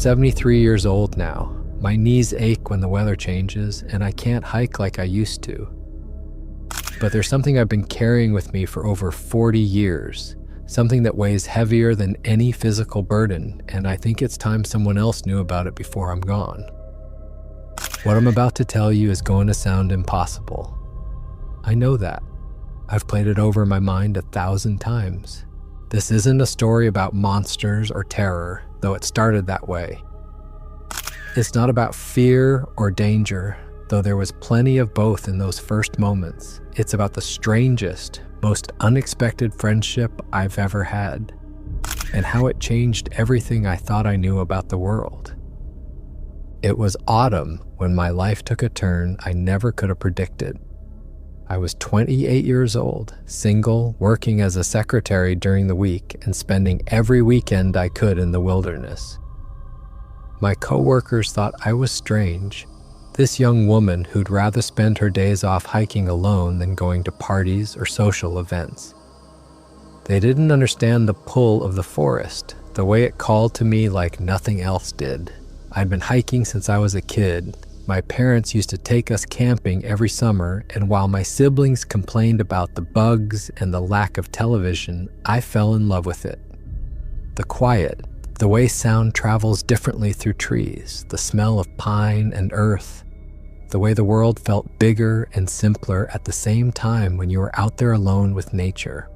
73 years old now. My knees ache when the weather changes, and I can't hike like I used to. But there's something I've been carrying with me for over 40 years, something that weighs heavier than any physical burden, and I think it's time someone else knew about it before I'm gone. What I'm about to tell you is going to sound impossible. I know that. I've played it over in my mind 1,000 times. This isn't a story about monsters or terror, though it started that way. It's not about fear or danger, though there was plenty of both in those first moments. It's about the strangest, most unexpected friendship I've ever had, and how it changed everything I thought I knew about the world. It was autumn when my life took a turn I never could have predicted. I was 28 years old, single, working as a secretary during the week, and spending every weekend I could in the wilderness. My coworkers thought I was strange, this young woman who'd rather spend her days off hiking alone than going to parties or social events. They didn't understand the pull of the forest, the way it called to me like nothing else did. I'd been hiking since I was a kid. My parents used to take us camping every summer, and while my siblings complained about the bugs and the lack of television, I fell in love with it. The quiet, the way sound travels differently through trees, the smell of pine and earth, the way the world felt bigger and simpler at the same time when you were out there alone with nature.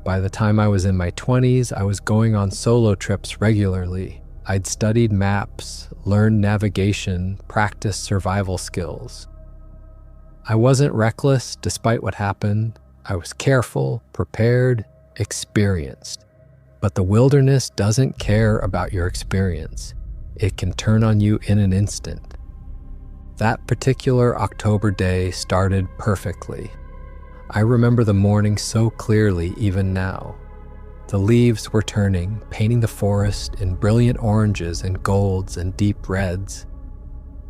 By the time I was in my 20s, I was going on solo trips regularly. I'd studied maps, learned navigation, practiced survival skills. I wasn't reckless despite what happened. I was careful, prepared, experienced. But the wilderness doesn't care about your experience. It can turn on you in an instant. That particular October day started perfectly. I remember the morning so clearly even now. The leaves were turning, painting the forest in brilliant oranges and golds and deep reds.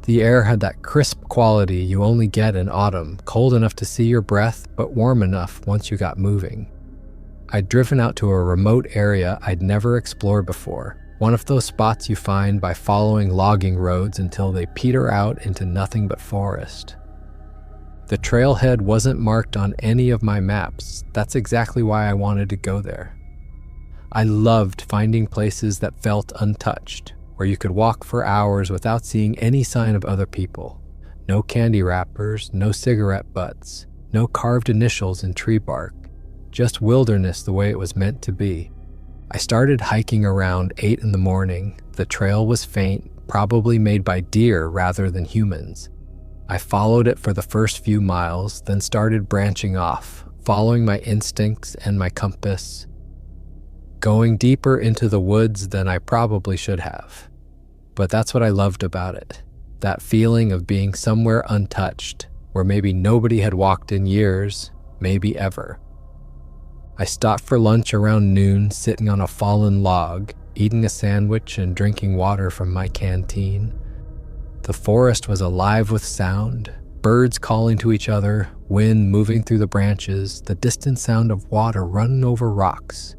The air had that crisp quality you only get in autumn, cold enough to see your breath, but warm enough once you got moving. I'd driven out to a remote area I'd never explored before, one of those spots you find by following logging roads until they peter out into nothing but forest. The trailhead wasn't marked on any of my maps. That's exactly why I wanted to go there. I loved finding places that felt untouched, where you could walk for hours without seeing any sign of other people. No candy wrappers, no cigarette butts, no carved initials in tree bark. Just wilderness the way it was meant to be. I started hiking around 8 in the morning. The trail was faint, probably made by deer rather than humans. I followed it for the first few miles, then started branching off, following my instincts and my compass, going deeper into the woods than I probably should have. But that's what I loved about it, that feeling of being somewhere untouched, where maybe nobody had walked in years, maybe ever. I stopped for lunch around noon, sitting on a fallen log, eating a sandwich and drinking water from my canteen. The forest was alive with sound, birds calling to each other, wind moving through the branches, the distant sound of water running over rocks.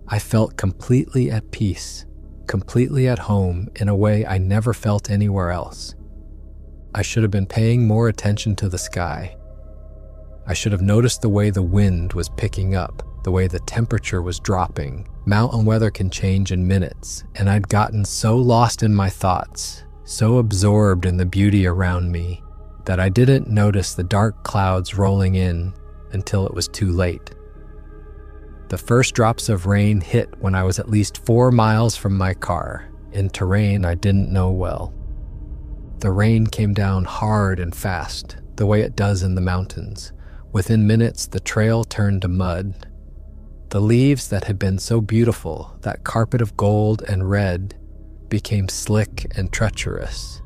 I felt completely at peace, completely at home in a way I never felt anywhere else. I should have been paying more attention to the sky. I should have noticed the way the wind was picking up, the way the temperature was dropping. Mountain weather can change in minutes, and I'd gotten so lost in my thoughts, so absorbed in the beauty around me, that I didn't notice the dark clouds rolling in until it was too late. The first drops of rain hit when I was at least 4 miles from my car, in terrain I didn't know well. The rain came down hard and fast, the way it does in the mountains. Within minutes, the trail turned to mud. The leaves that had been so beautiful, that carpet of gold and red, became slick and treacherous.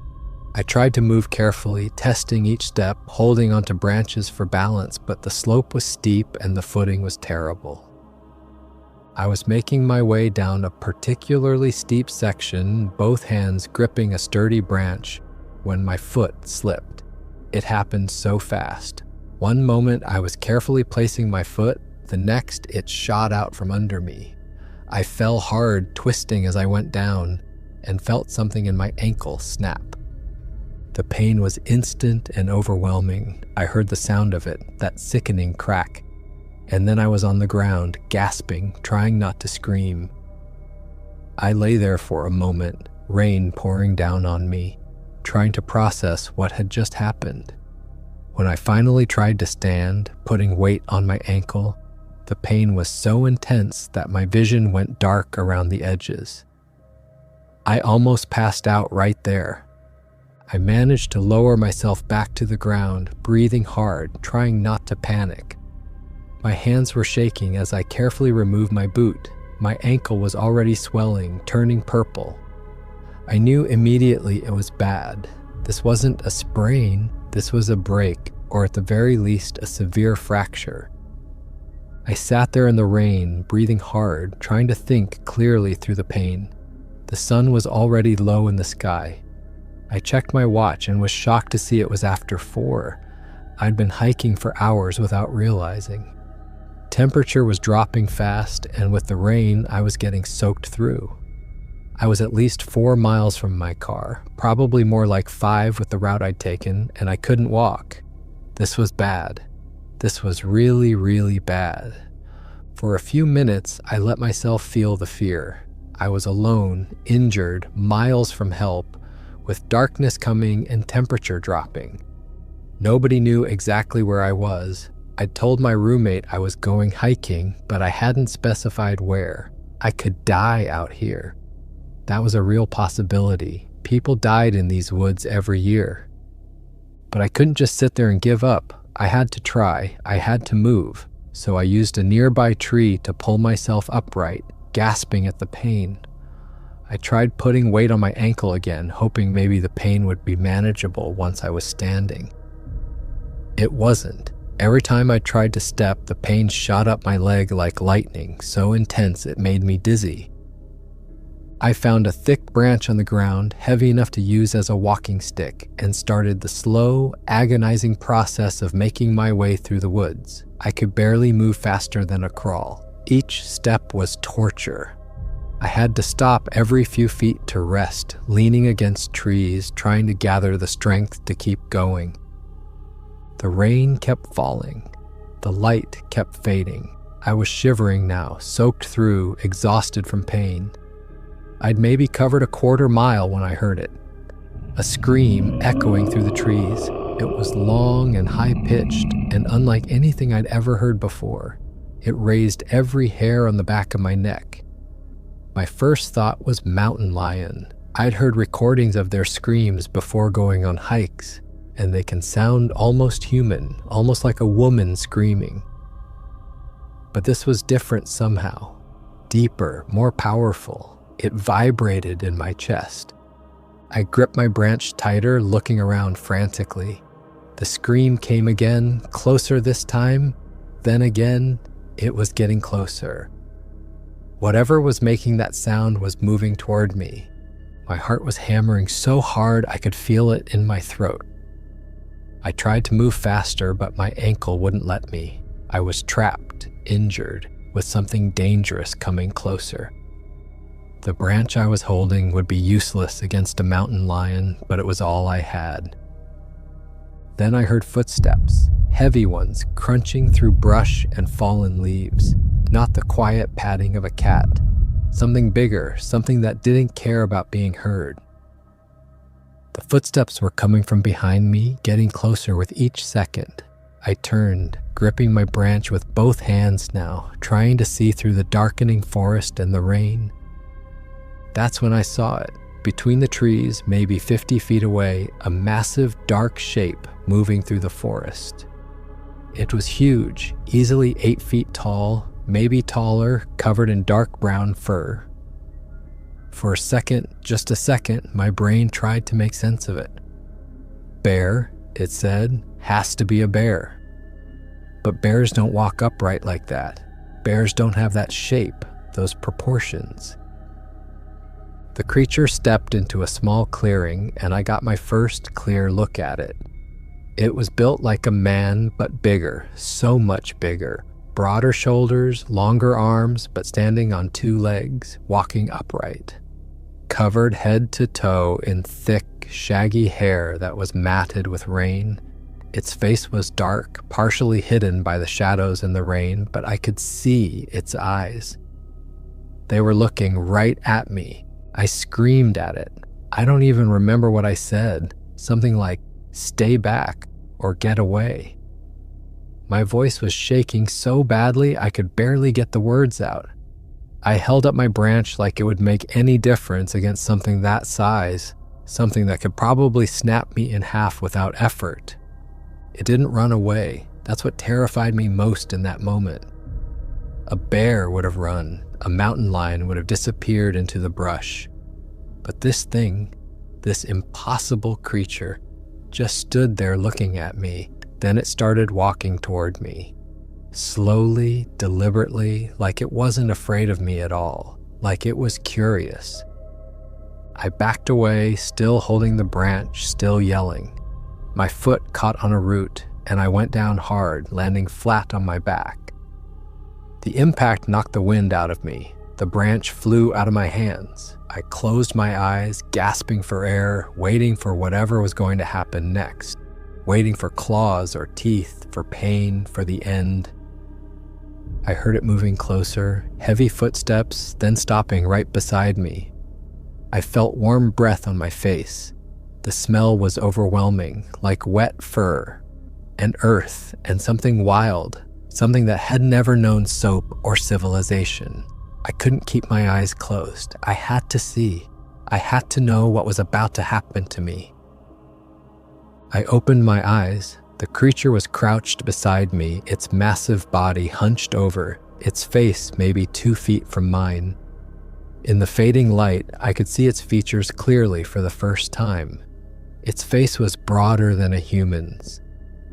I tried to move carefully, testing each step, holding onto branches for balance, but the slope was steep and the footing was terrible. I was making my way down a particularly steep section, both hands gripping a sturdy branch, when my foot slipped. It happened so fast. One moment I was carefully placing my foot, the next it shot out from under me. I fell hard, twisting as I went down. and felt something in my ankle snap. The pain was instant and overwhelming. I heard the sound of it, that sickening crack. And then I was on the ground, gasping, trying not to scream. I lay there for a moment, rain pouring down on me, trying to process what had just happened. When I finally tried to stand, putting weight on my ankle, the pain was so intense that my vision went dark around the edges. I almost passed out right there. I managed to lower myself back to the ground, breathing hard, trying not to panic. My hands were shaking as I carefully removed my boot. My ankle was already swelling, turning purple. I knew immediately it was bad. This wasn't a sprain, this was a break, or at the very least a severe fracture. I sat there in the rain, breathing hard, trying to think clearly through the pain. The sun was already low in the sky. I checked my watch and was shocked to see it was after 4. I'd been hiking for hours without realizing. Temperature was dropping fast, and with the rain, I was getting soaked through. I was at least 4 miles from my car, probably more like 5 with the route I'd taken, and I couldn't walk. This was bad. This was really, really bad. For a few minutes, I let myself feel the fear. I was alone, injured, miles from help, with darkness coming and temperature dropping. Nobody knew exactly where I was. I'd told my roommate I was going hiking, but I hadn't specified where. I could die out here. That was a real possibility. People died in these woods every year. But I couldn't just sit there and give up. I had to try. I had to move. So I used a nearby tree to pull myself upright, gasping at the pain. I tried putting weight on my ankle again, hoping maybe the pain would be manageable once I was standing. It wasn't. Every time I tried to step, the pain shot up my leg like lightning, so intense it made me dizzy. I found a thick branch on the ground, heavy enough to use as a walking stick, and started the slow, agonizing process of making my way through the woods. I could barely move faster than a crawl. Each step was torture. I had to stop every few feet to rest, leaning against trees, trying to gather the strength to keep going. The rain kept falling. The light kept fading. I was shivering now, soaked through, exhausted from pain. I'd maybe covered a 1/4 mile when I heard it. A scream echoing through the trees. It was long and high-pitched, and unlike anything I'd ever heard before. It raised every hair on the back of my neck. My first thought was mountain lion. I'd heard recordings of their screams before going on hikes, and they can sound almost human, almost like a woman screaming. But this was different somehow. Deeper, more powerful. It vibrated in my chest. I gripped my branch tighter, looking around frantically. The scream came again, closer this time. Then again, it was getting closer. Whatever was making that sound was moving toward me. My heart was hammering so hard I could feel it in my throat. I tried to move faster, but my ankle wouldn't let me. I was trapped, injured, with something dangerous coming closer. The branch I was holding would be useless against a mountain lion, but it was all I had. Then I heard footsteps, heavy ones, crunching through brush and fallen leaves. Not the quiet padding of a cat. Something bigger, something that didn't care about being heard. The footsteps were coming from behind me, getting closer with each second. I turned, gripping my branch with both hands now, trying to see through the darkening forest and the rain. That's when I saw it. Between the trees, maybe 50 feet away, a massive dark shape moving through the forest. It was huge, easily 8 feet tall, maybe taller, covered in dark brown fur. For a second, just a second, my brain tried to make sense of it. Bear, it said, has to be a bear. But bears don't walk upright like that. Bears don't have that shape, those proportions. The creature stepped into a small clearing, and I got my first clear look at it. It was built like a man, but bigger, so much bigger. Broader shoulders, longer arms, but standing on 2 legs, walking upright. covered head to toe in thick, shaggy hair that was matted with rain. Its face was dark, partially hidden by the shadows in the rain, but I could see its eyes. They were looking right at me. I screamed at it. I don't even remember what I said. Something like, "Stay back," or "Get away." My voice was shaking so badly I could barely get the words out. I held up my branch like it would make any difference against something that size, something that could probably snap me in half without effort. It didn't run away. That's what terrified me most in that moment. A bear would have run. A mountain lion would have disappeared into the brush. But this thing, this impossible creature, just stood there looking at me. Then it started walking toward me. Slowly, deliberately, like it wasn't afraid of me at all, like it was curious. I backed away, still holding the branch, still yelling. My foot caught on a root, and I went down hard, landing flat on my back. The impact knocked the wind out of me. The branch flew out of my hands. I closed my eyes, gasping for air, waiting for whatever was going to happen next, waiting for claws or teeth, for pain, for the end. I heard it moving closer, heavy footsteps, then stopping right beside me. I felt warm breath on my face. The smell was overwhelming, like wet fur, and earth, and something wild, something that had never known soap or civilization. I couldn't keep my eyes closed. I had to see. I had to know what was about to happen to me. I opened my eyes. The creature was crouched beside me, its massive body hunched over, its face maybe 2 feet from mine. In the fading light, I could see its features clearly for the first time. Its face was broader than a human's.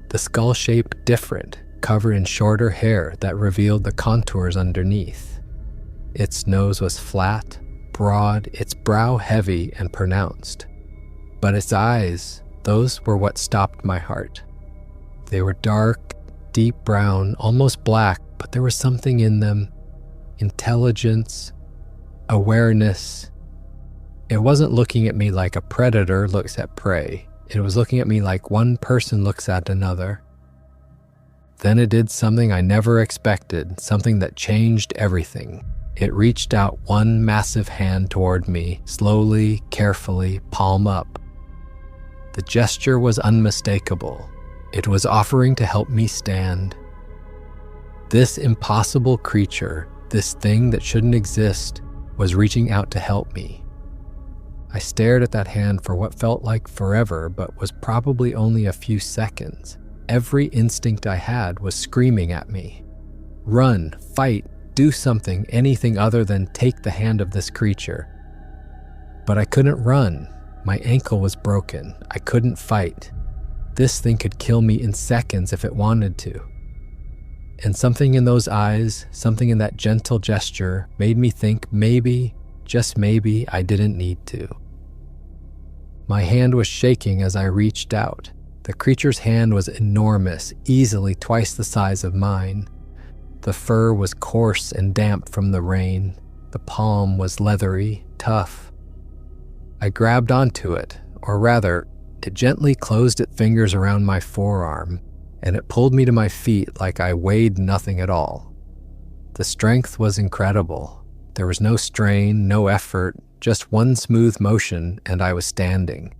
The skull shape different, covered in shorter hair that revealed the contours underneath. Its nose was flat, broad, its brow heavy and pronounced. But its eyes, those were what stopped my heart. They were dark, deep brown, almost black, but there was something in them. Intelligence, awareness. It wasn't looking at me like a predator looks at prey. It was looking at me like one person looks at another. Then it did something I never expected, something that changed everything. It reached out one massive hand toward me, slowly, carefully, palm up. The gesture was unmistakable. It was offering to help me stand. This impossible creature, this thing that shouldn't exist, was reaching out to help me. I stared at that hand for what felt like forever, but was probably only a few seconds. Every instinct I had was screaming at me. Run, fight, do something, anything other than take the hand of this creature. But I couldn't run. My ankle was broken. I couldn't fight. This thing could kill me in seconds if it wanted to. And something in those eyes, something in that gentle gesture, made me think maybe, just maybe, I didn't need to. My hand was shaking as I reached out. The creature's hand was enormous, easily twice the size of mine. The fur was coarse and damp from the rain. The palm was leathery, tough. I grabbed onto it, or rather, it gently closed its fingers around my forearm, and it pulled me to my feet like I weighed nothing at all. The strength was incredible. There was no strain, no effort, just one smooth motion, and I was standing.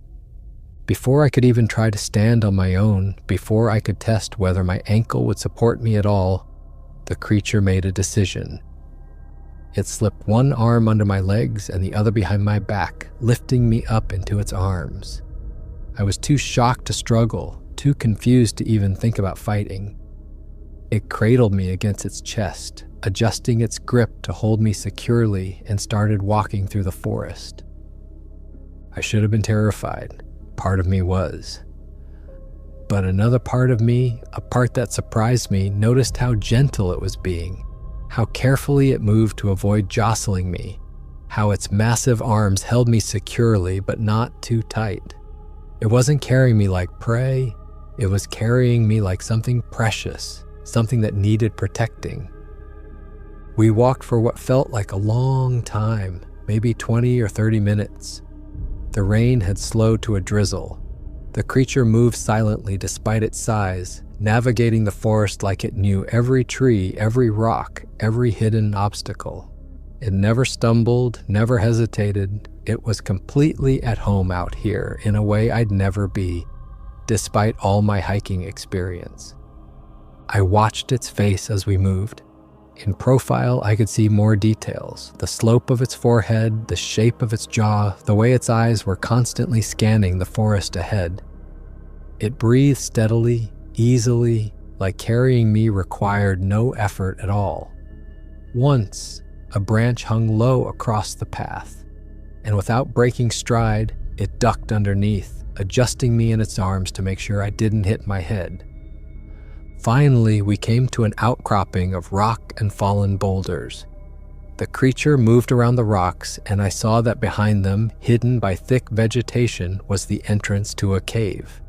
Before I could even try to stand on my own, before I could test whether my ankle would support me at all, the creature made a decision. It slipped one arm under my legs and the other behind my back, lifting me up into its arms. I was too shocked to struggle, too confused to even think about fighting. It cradled me against its chest, adjusting its grip to hold me securely, and started walking through the forest. I should have been terrified. Part of me was. But another part of me, a part that surprised me, noticed how gentle it was being, how carefully it moved to avoid jostling me, how its massive arms held me securely but not too tight. It wasn't carrying me like prey, it was carrying me like something precious, something that needed protecting. We walked for what felt like a long time, maybe 20 or 30 minutes. The rain had slowed to a drizzle. The creature moved silently despite its size, navigating the forest like it knew every tree, every rock, every hidden obstacle. It never stumbled, never hesitated. It was completely at home out here in a way I'd never be, despite all my hiking experience. I watched its face as we moved. In profile, I could see more details: the slope of its forehead, the shape of its jaw, the way its eyes were constantly scanning the forest ahead. It breathed steadily, easily, like carrying me required no effort at all. Once, a branch hung low across the path, and without breaking stride, it ducked underneath, adjusting me in its arms to make sure I didn't hit my head. Finally, we came to an outcropping of rock and fallen boulders. The creature moved around the rocks, and I saw that behind them, hidden by thick vegetation, was the entrance to a cave.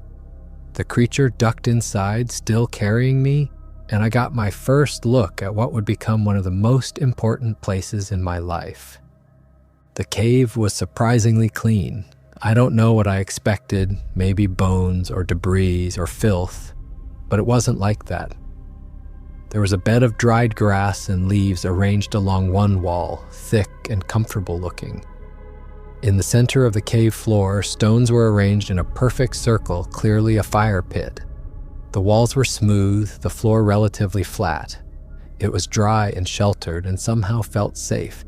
The creature ducked inside, still carrying me, and I got my first look at what would become one of the most important places in my life. The cave was surprisingly clean. I don't know what I expected, maybe bones or debris or filth, but it wasn't like that. There was a bed of dried grass and leaves arranged along one wall, thick and comfortable looking. In the center of the cave floor, stones were arranged in a perfect circle, clearly a fire pit. The walls were smooth, the floor relatively flat. It was dry and sheltered and somehow felt safe.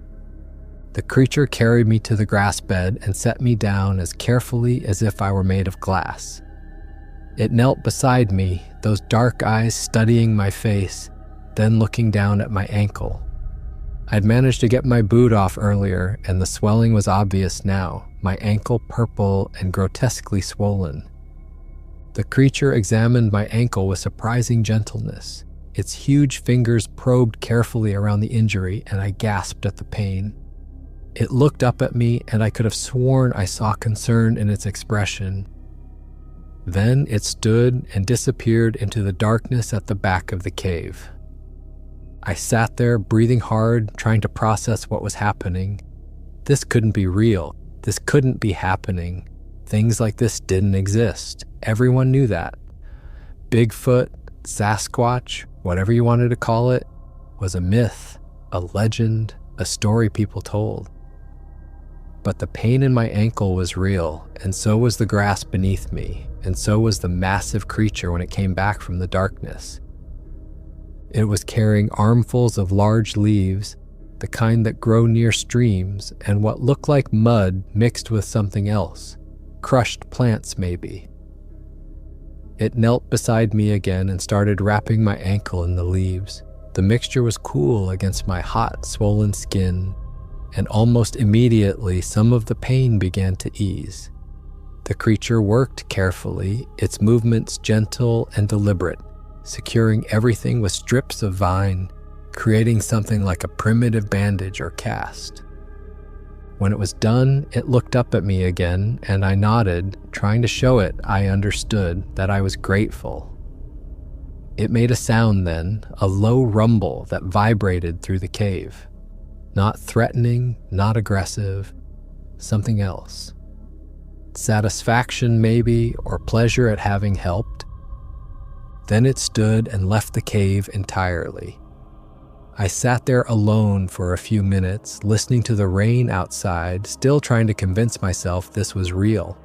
The creature carried me to the grass bed and set me down as carefully as if I were made of glass. It knelt beside me, those dark eyes studying my face, then looking down at my ankle. I'd managed to get my boot off earlier, and the swelling was obvious now, my ankle purple and grotesquely swollen. The creature examined my ankle with surprising gentleness. Its huge fingers probed carefully around the injury, and I gasped at the pain. It looked up at me, and I could have sworn I saw concern in its expression. Then it stood and disappeared into the darkness at the back of the cave. I sat there, breathing hard, trying to process what was happening. This couldn't be real. This couldn't be happening. Things like this didn't exist. Everyone knew that. Bigfoot, Sasquatch, whatever you wanted to call it, was a myth, a legend, a story people told. But the pain in my ankle was real, and so was the grass beneath me, and so was the massive creature when it came back from the darkness. It was carrying armfuls of large leaves, the kind that grow near streams, and what looked like mud mixed with something else, crushed plants maybe. It knelt beside me again and started wrapping my ankle in the leaves. The mixture was cool against my hot, swollen skin, and almost immediately some of the pain began to ease. The creature worked carefully, its movements gentle and deliberate, securing everything with strips of vine, creating something like a primitive bandage or cast. When it was done, it looked up at me again, and I nodded, trying to show it I understood, that I was grateful. It made a sound then, a low rumble that vibrated through the cave. Not threatening, not aggressive, something else. Satisfaction maybe, or pleasure at having helped. Then it stood and left the cave entirely. I sat there alone for a few minutes, listening to the rain outside, still trying to convince myself this was real.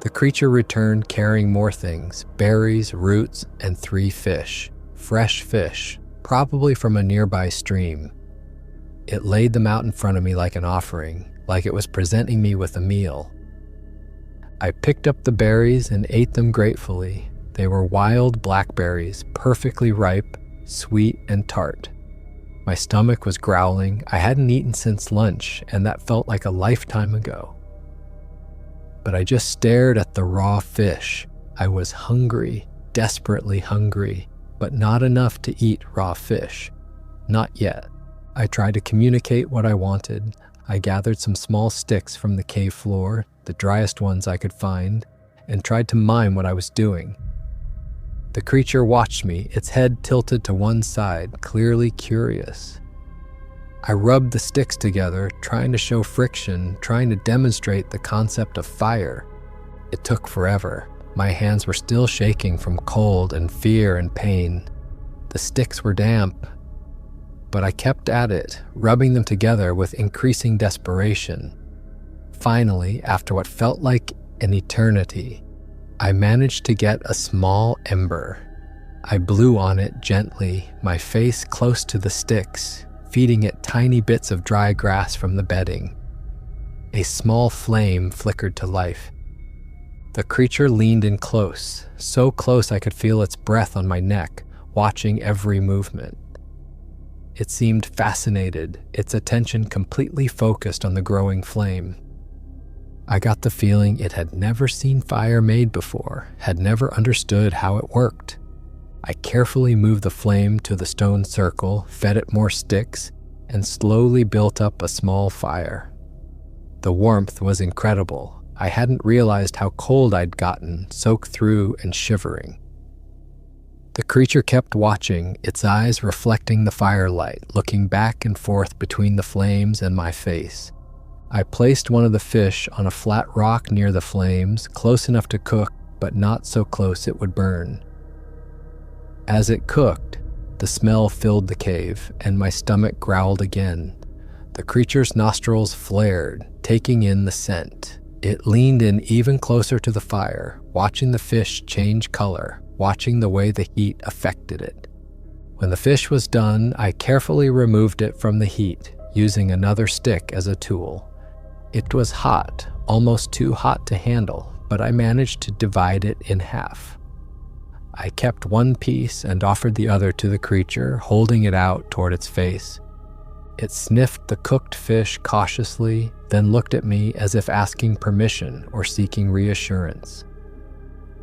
The creature returned carrying more things, berries, roots, and 3 fish, fresh fish, probably from a nearby stream. It laid them out in front of me like an offering, like it was presenting me with a meal. I picked up the berries and ate them gratefully. They were wild blackberries, perfectly ripe, sweet and tart. My stomach was growling. I hadn't eaten since lunch, and that felt like a lifetime ago. But I just stared at the raw fish. I was hungry, desperately hungry, but not enough to eat raw fish. Not yet. I tried to communicate what I wanted. I gathered some small sticks from the cave floor, the driest ones I could find, and tried to mime what I was doing. The creature watched me, its head tilted to one side, clearly curious. I rubbed the sticks together, trying to show friction, trying to demonstrate the concept of fire. It took forever. My hands were still shaking from cold and fear and pain. The sticks were damp, but I kept at it, rubbing them together with increasing desperation. Finally, after what felt like an eternity, I managed to get a small ember. I blew on it gently, my face close to the sticks, feeding it tiny bits of dry grass from the bedding. A small flame flickered to life. The creature leaned in close, so close I could feel its breath on my neck, watching every movement. It seemed fascinated, its attention completely focused on the growing flame. I got the feeling it had never seen fire made before, had never understood how it worked. I carefully moved the flame to the stone circle, fed it more sticks, and slowly built up a small fire. The warmth was incredible. I hadn't realized how cold I'd gotten, soaked through and shivering. The creature kept watching, its eyes reflecting the firelight, looking back and forth between the flames and my face. I placed one of the fish on a flat rock near the flames, close enough to cook, but not so close it would burn. As it cooked, the smell filled the cave, and my stomach growled again. The creature's nostrils flared, taking in the scent. It leaned in even closer to the fire, watching the fish change color, watching the way the heat affected it. When the fish was done, I carefully removed it from the heat, using another stick as a tool. It was hot, almost too hot to handle, but I managed to divide it in half. I kept one piece and offered the other to the creature, holding it out toward its face. It sniffed the cooked fish cautiously, then looked at me as if asking permission or seeking reassurance.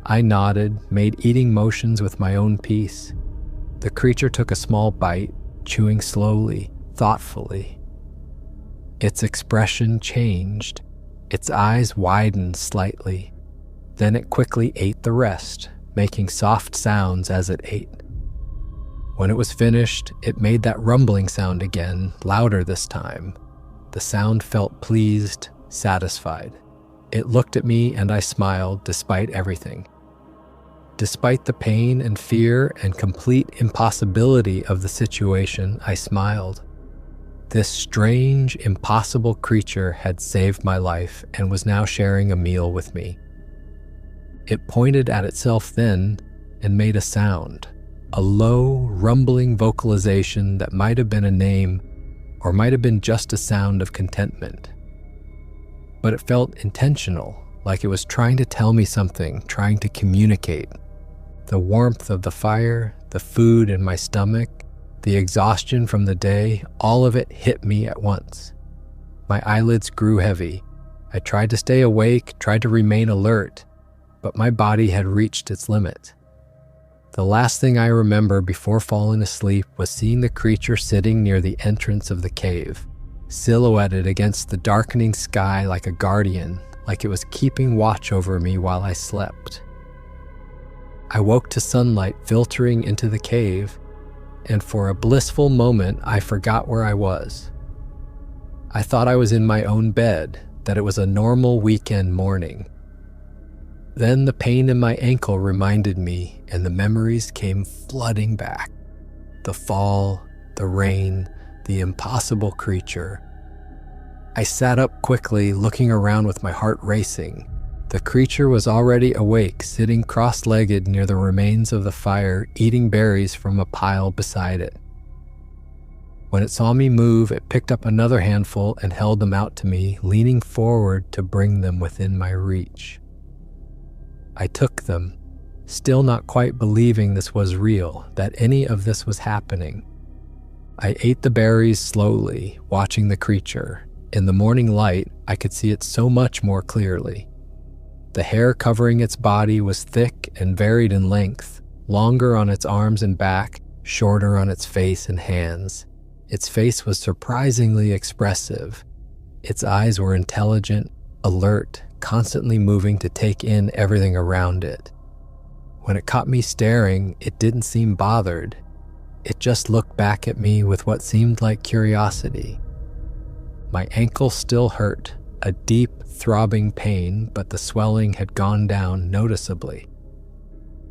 I nodded, made eating motions with my own piece. The creature took a small bite, chewing slowly, thoughtfully. Its expression changed. Its eyes widened slightly. Then it quickly ate the rest, making soft sounds as it ate. When it was finished, it made that rumbling sound again, louder this time. The sound felt pleased, satisfied. It looked at me and I smiled despite everything. Despite the pain and fear and complete impossibility of the situation, I smiled. This strange, impossible creature had saved my life and was now sharing a meal with me. It pointed at itself then and made a sound, a low, rumbling vocalization that might have been a name or might have been just a sound of contentment. But it felt intentional, like it was trying to tell me something, trying to communicate. The warmth of the fire, the food in my stomach, the exhaustion from the day, all of it hit me at once. My eyelids grew heavy. I tried to stay awake, tried to remain alert, but my body had reached its limit. The last thing I remember before falling asleep was seeing the creature sitting near the entrance of the cave, silhouetted against the darkening sky like a guardian, like it was keeping watch over me while I slept. I woke to sunlight filtering into the cave, and for a blissful moment I forgot where I was. I thought I was in my own bed, that it was a normal weekend morning. Then the pain in my ankle reminded me, and the memories came flooding back. The fall, the rain, the impossible creature. I sat up quickly, looking around with my heart racing. The creature was already awake, sitting cross-legged near the remains of the fire, eating berries from a pile beside it. When it saw me move, it picked up another handful and held them out to me, leaning forward to bring them within my reach. I took them, still not quite believing this was real, that any of this was happening. I ate the berries slowly, watching the creature. In the morning light, I could see it so much more clearly. The hair covering its body was thick and varied in length, longer on its arms and back, shorter on its face and hands. Its face was surprisingly expressive. Its eyes were intelligent, alert, constantly moving to take in everything around it. When it caught me staring, it didn't seem bothered. It just looked back at me with what seemed like curiosity. My ankle still hurt, a deep, throbbing pain, but the swelling had gone down noticeably.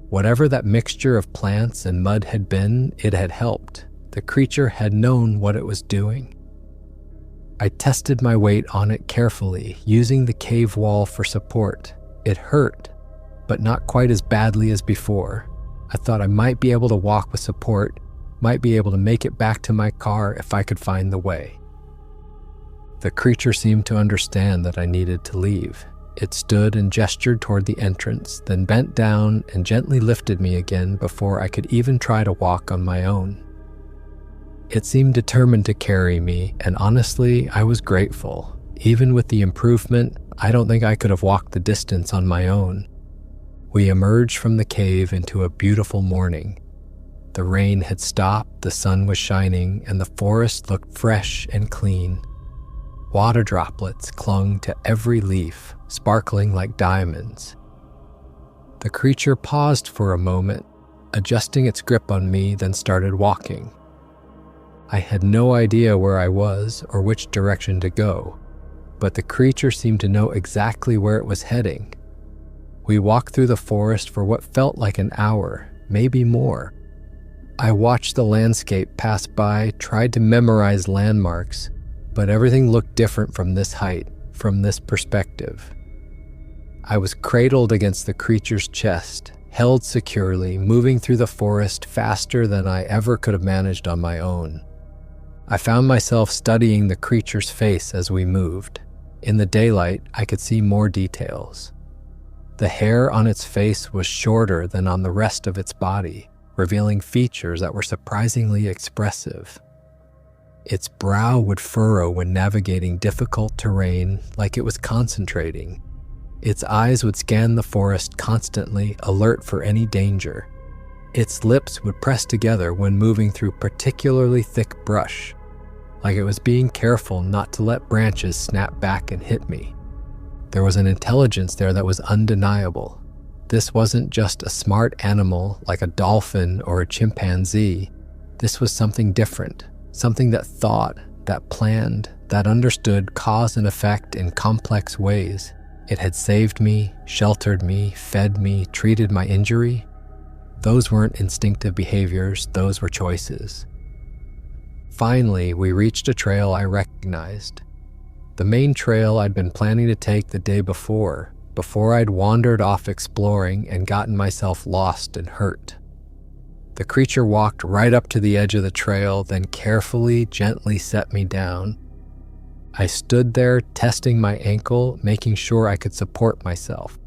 Whatever that mixture of plants and mud had been, it had helped. The creature had known what it was doing. I tested my weight on it carefully, using the cave wall for support. It hurt, but not quite as badly as before. I thought I might be able to walk with support, might be able to make it back to my car if I could find the way. The creature seemed to understand that I needed to leave. It stood and gestured toward the entrance, then bent down and gently lifted me again before I could even try to walk on my own. It seemed determined to carry me, and honestly, I was grateful. Even with the improvement, I don't think I could have walked the distance on my own. We emerged from the cave into a beautiful morning. The rain had stopped, the sun was shining, and the forest looked fresh and clean. Water droplets clung to every leaf, sparkling like diamonds. The creature paused for a moment, adjusting its grip on me, then started walking. I had no idea where I was or which direction to go, but the creature seemed to know exactly where it was heading. We walked through the forest for what felt like an hour, maybe more. I watched the landscape pass by, tried to memorize landmarks, but everything looked different from this height, from this perspective. I was cradled against the creature's chest, held securely, moving through the forest faster than I ever could have managed on my own. I found myself studying the creature's face as we moved. In the daylight, I could see more details. The hair on its face was shorter than on the rest of its body, revealing features that were surprisingly expressive. Its brow would furrow when navigating difficult terrain, like it was concentrating. Its eyes would scan the forest constantly, alert for any danger. Its lips would press together when moving through particularly thick brush, like it was being careful not to let branches snap back and hit me. There was an intelligence there that was undeniable. This wasn't just a smart animal like a dolphin or a chimpanzee. This was something different. Something that thought, that planned, that understood cause and effect in complex ways. It had saved me, sheltered me, fed me, treated my injury. Those weren't instinctive behaviors, those were choices. Finally, we reached a trail I recognized. The main trail I'd been planning to take the day before I'd wandered off exploring and gotten myself lost and hurt. The creature walked right up to the edge of the trail, then carefully, gently set me down. I stood there, testing my ankle, making sure I could support myself.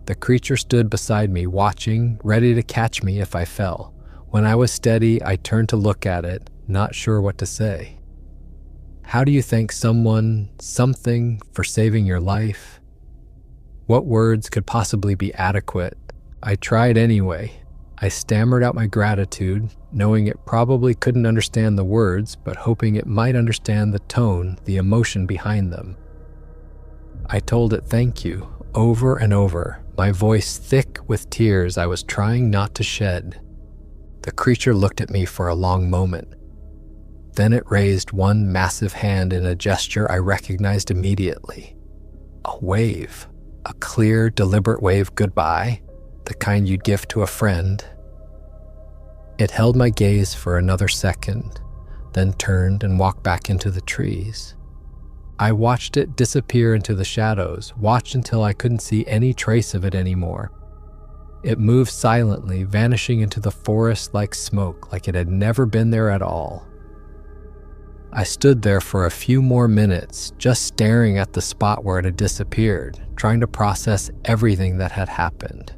The creature stood beside me, watching, ready to catch me if I fell. When I was steady, I turned to look at it, not sure what to say. How do you thank someone, something, for saving your life? What words could possibly be adequate? I tried anyway. I stammered out my gratitude, knowing it probably couldn't understand the words, but hoping it might understand the tone, the emotion behind them. I told it thank you, over and over, my voice thick with tears I was trying not to shed. The creature looked at me for a long moment. Then it raised one massive hand in a gesture I recognized immediately. A wave, a clear, deliberate wave goodbye. The kind you'd give to a friend. It held my gaze for another second, then turned and walked back into the trees. I watched it disappear into the shadows, watched until I couldn't see any trace of it anymore. It moved silently, vanishing into the forest like smoke, like it had never been there at all. I stood there for a few more minutes, just staring at the spot where it had disappeared, trying to process everything that had happened.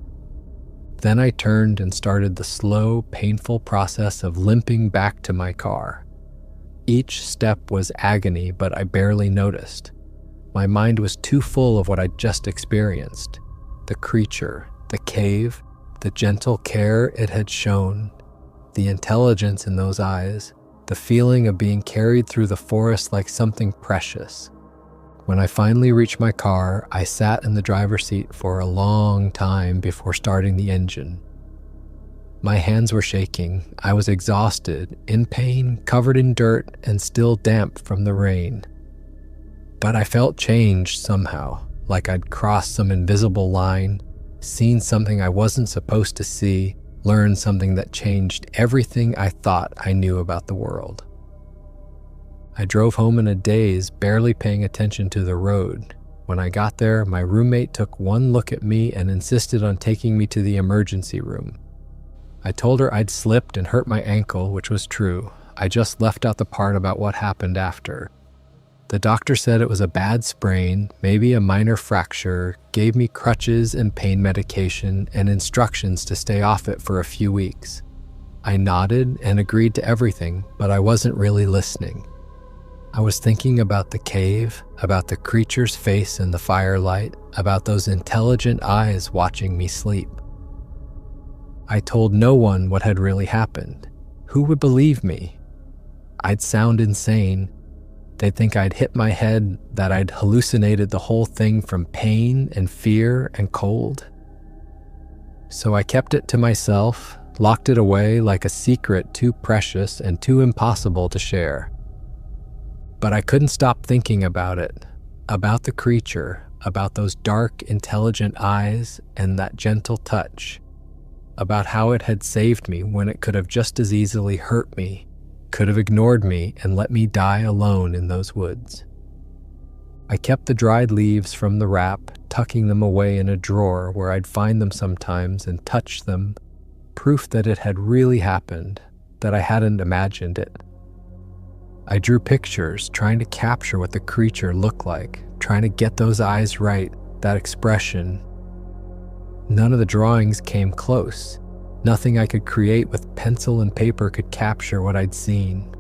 Then I turned and started the slow, painful process of limping back to my car. Each step was agony, but I barely noticed. My mind was too full of what I'd just experienced. The creature, the cave, the gentle care it had shown, the intelligence in those eyes, the feeling of being carried through the forest like something precious. When I finally reached my car, I sat in the driver's seat for a long time before starting the engine. My hands were shaking. I was exhausted, in pain, covered in dirt, and still damp from the rain. But I felt changed somehow, like I'd crossed some invisible line, seen something I wasn't supposed to see, learned something that changed everything I thought I knew about the world. I drove home in a daze, barely paying attention to the road. When I got there, my roommate took one look at me and insisted on taking me to the emergency room. I told her I'd slipped and hurt my ankle, which was true. I just left out the part about what happened after. The doctor said it was a bad sprain, maybe a minor fracture, gave me crutches and pain medication and instructions to stay off it for a few weeks. I nodded and agreed to everything, but I wasn't really listening. I was thinking about the cave, about the creature's face in the firelight, about those intelligent eyes watching me sleep. I told no one what had really happened. Who would believe me? I'd sound insane. They'd think I'd hit my head, that I'd hallucinated the whole thing from pain and fear and cold. So I kept it to myself, locked it away like a secret too precious and too impossible to share. But I couldn't stop thinking about it, about the creature, about those dark, intelligent eyes and that gentle touch, about how it had saved me when it could have just as easily hurt me, could have ignored me and let me die alone in those woods. I kept the dried leaves from the wrap, tucking them away in a drawer where I'd find them sometimes and touch them, proof that it had really happened, that I hadn't imagined it. I drew pictures, trying to capture what the creature looked like, trying to get those eyes right, that expression. None of the drawings came close. Nothing I could create with pencil and paper could capture what I'd seen.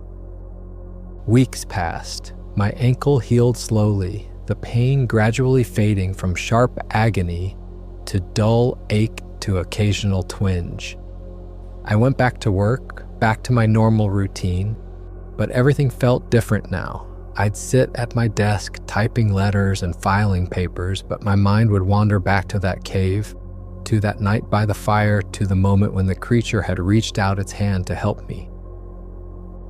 Weeks passed. My ankle healed slowly, the pain gradually fading from sharp agony to dull ache to occasional twinge. I went back to work, back to my normal routine, but everything felt different now. I'd sit at my desk typing letters and filing papers, but my mind would wander back to that cave, to that night by the fire, to the moment when the creature had reached out its hand to help me.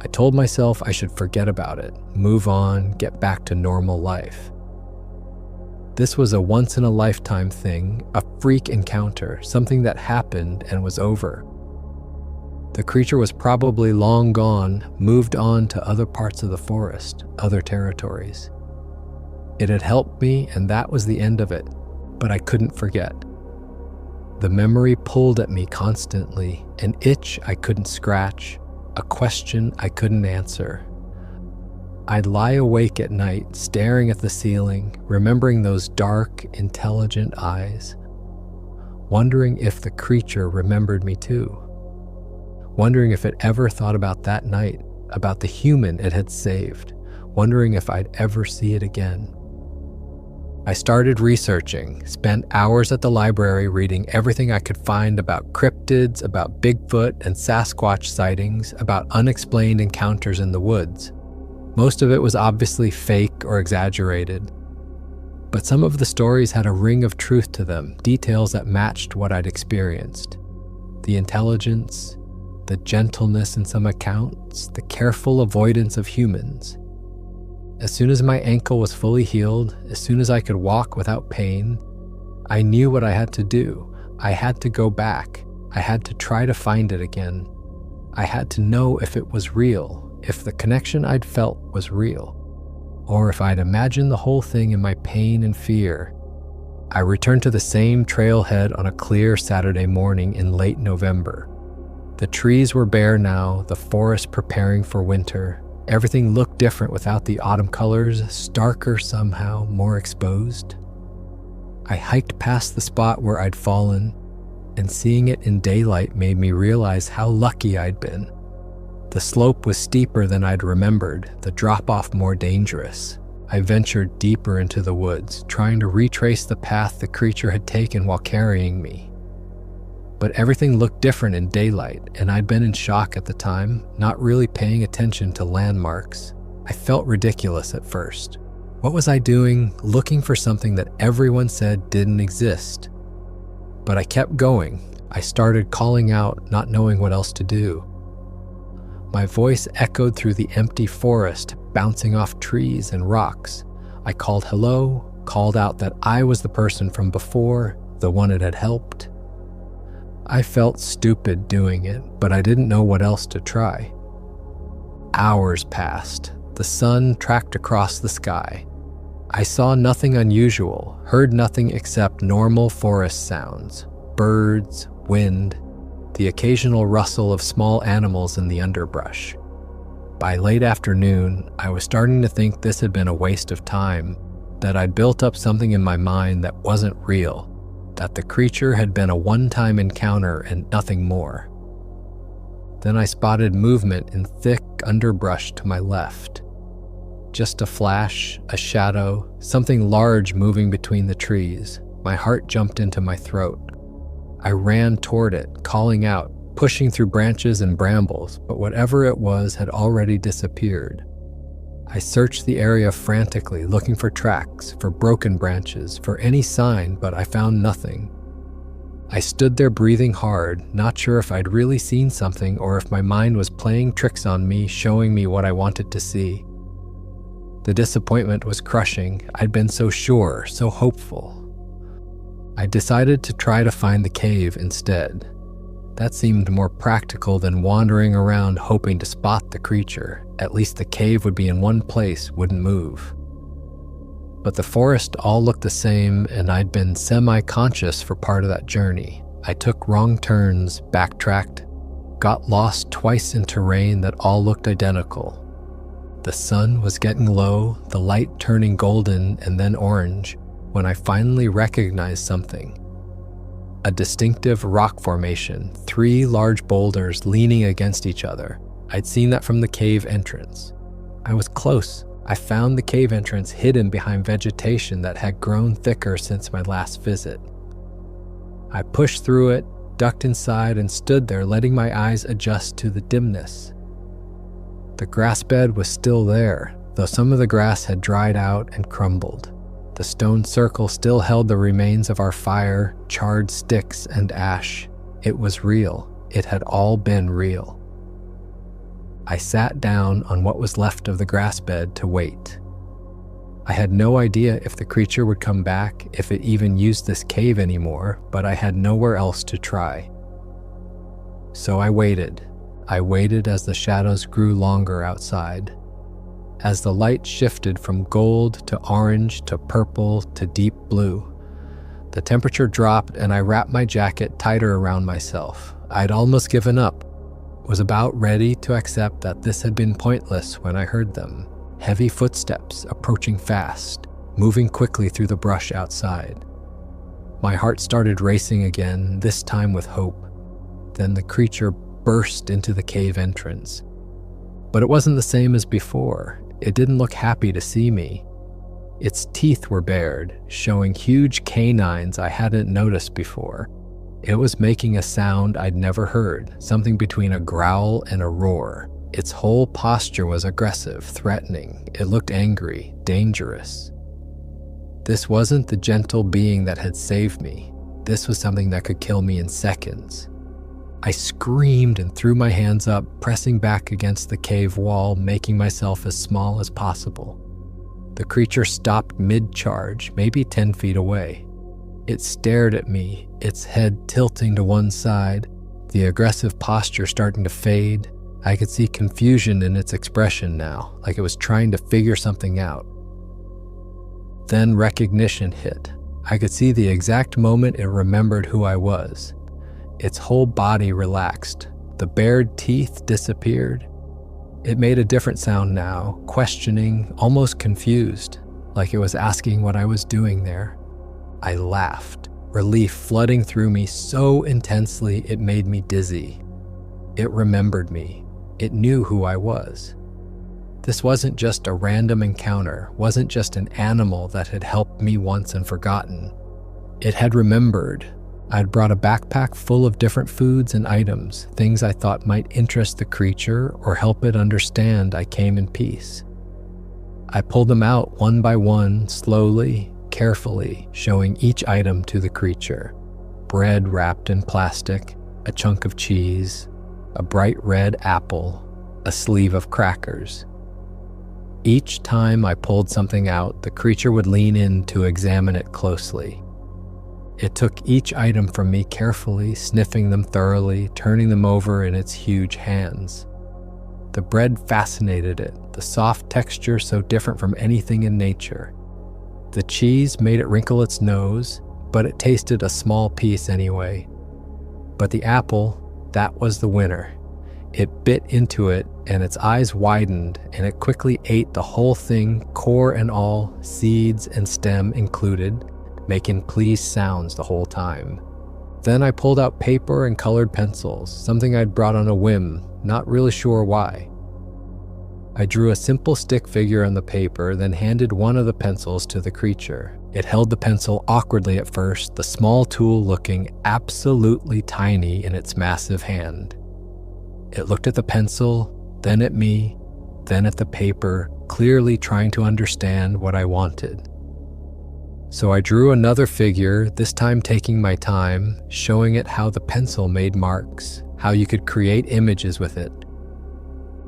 I told myself I should forget about it, move on, get back to normal life. This was a once-in-a-lifetime thing, a freak encounter, something that happened and was over. The creature was probably long gone, moved on to other parts of the forest, other territories. It had helped me, and that was the end of it, but I couldn't forget. The memory pulled at me constantly, an itch I couldn't scratch, a question I couldn't answer. I'd lie awake at night, staring at the ceiling, remembering those dark, intelligent eyes, wondering if the creature remembered me too. Wondering if it ever thought about that night, about the human it had saved, wondering if I'd ever see it again. I started researching, spent hours at the library reading everything I could find about cryptids, about Bigfoot and Sasquatch sightings, about unexplained encounters in the woods. Most of it was obviously fake or exaggerated, but some of the stories had a ring of truth to them, details that matched what I'd experienced. The intelligence, the gentleness in some accounts, the careful avoidance of humans. As soon as my ankle was fully healed, as soon as I could walk without pain, I knew what I had to do. I had to go back. I had to try to find it again. I had to know if it was real, if the connection I'd felt was real, or if I'd imagined the whole thing in my pain and fear. I returned to the same trailhead on a clear Saturday morning in late November. The trees were bare now, the forest preparing for winter. Everything looked different without the autumn colors, starker somehow, more exposed. I hiked past the spot where I'd fallen, and seeing it in daylight made me realize how lucky I'd been. The slope was steeper than I'd remembered, the drop-off more dangerous. I ventured deeper into the woods, trying to retrace the path the creature had taken while carrying me. But everything looked different in daylight, and I'd been in shock at the time, not really paying attention to landmarks. I felt ridiculous at first. What was I doing, looking for something that everyone said didn't exist? But I kept going. I started calling out, not knowing what else to do. My voice echoed through the empty forest, bouncing off trees and rocks. I called hello, called out that I was the person from before, the one it had helped. I felt stupid doing it, but I didn't know what else to try. Hours passed. The sun tracked across the sky. I saw nothing unusual, heard nothing except normal forest sounds, birds, wind, the occasional rustle of small animals in the underbrush. By late afternoon, I was starting to think this had been a waste of time, that I'd built up something in my mind that wasn't real, that the creature had been a one-time encounter and nothing more. Then I spotted movement in thick underbrush to my left. Just a flash, a shadow, something large moving between the trees. My heart jumped into my throat. I ran toward it, calling out, pushing through branches and brambles, but whatever it was had already disappeared. I searched the area frantically, looking for tracks, for broken branches, for any sign, but I found nothing. I stood there breathing hard, not sure if I'd really seen something or if my mind was playing tricks on me, showing me what I wanted to see. The disappointment was crushing. I'd been so sure, so hopeful. I decided to try to find the cave instead. That seemed more practical than wandering around hoping to spot the creature. At least the cave would be in one place, wouldn't move. But the forest all looked the same, and I'd been semi-conscious for part of that journey. I took wrong turns, backtracked, got lost twice in terrain that all looked identical. The sun was getting low, the light turning golden and then orange, when I finally recognized something. A distinctive rock formation, 3 large boulders leaning against each other. I'd seen that from the cave entrance. I was close. I found the cave entrance hidden behind vegetation that had grown thicker since my last visit. I pushed through it, ducked inside, and stood there letting my eyes adjust to the dimness. The grass bed was still there, though some of the grass had dried out and crumbled. The stone circle still held the remains of our fire, charred sticks and ash. It was real. It had all been real. I sat down on what was left of the grass bed to wait. I had no idea if the creature would come back, if it even used this cave anymore, but I had nowhere else to try. So I waited. I waited as the shadows grew longer outside. As the light shifted from gold to orange to purple to deep blue, the temperature dropped and I wrapped my jacket tighter around myself. I'd almost given up, was about ready to accept that this had been pointless when I heard them. Heavy footsteps approaching fast, moving quickly through the brush outside. My heart started racing again, this time with hope. Then the creature burst into the cave entrance. But it wasn't the same as before. It didn't look happy to see me. Its teeth were bared, showing huge canines I hadn't noticed before. It was making a sound I'd never heard, something between a growl and a roar. Its whole posture was aggressive, threatening. It looked angry, dangerous. This wasn't the gentle being that had saved me. This was something that could kill me in seconds. I screamed and threw my hands up, pressing back against the cave wall, making myself as small as possible. The creature stopped mid-charge, maybe 10 feet away. It stared at me, its head tilting to one side, the aggressive posture starting to fade. I could see confusion in its expression now, like it was trying to figure something out. Then recognition hit. I could see the exact moment it remembered who I was. Its whole body relaxed. The bared teeth disappeared. It made a different sound now, questioning, almost confused, like it was asking what I was doing there. I laughed, relief flooding through me so intensely it made me dizzy. It remembered me. It knew who I was. This wasn't just a random encounter, wasn't just an animal that had helped me once and forgotten. It had remembered. I'd brought a backpack full of different foods and items, things I thought might interest the creature or help it understand I came in peace. I pulled them out one by one, slowly, carefully, showing each item to the creature. bread wrapped in plastic, a chunk of cheese, a bright red apple, a sleeve of crackers. Each time I pulled something out, the creature would lean in to examine it closely. It took each item from me carefully, sniffing them thoroughly, turning them over in its huge hands. The bread fascinated it, the soft texture so different from anything in nature. The cheese made it wrinkle its nose, but it tasted a small piece anyway. But the apple, that was the winner. It bit into it, and its eyes widened, and it quickly ate the whole thing, core and all, seeds and stem included, making pleased sounds the whole time. Then I pulled out paper and colored pencils, something I'd brought on a whim, not really sure why. I drew a simple stick figure on the paper, then handed one of the pencils to the creature. It held the pencil awkwardly at first, the small tool looking absolutely tiny in its massive hand. It looked at the pencil, then at me, then at the paper, clearly trying to understand what I wanted. So I drew another figure, this time taking my time, showing it how the pencil made marks, how you could create images with it.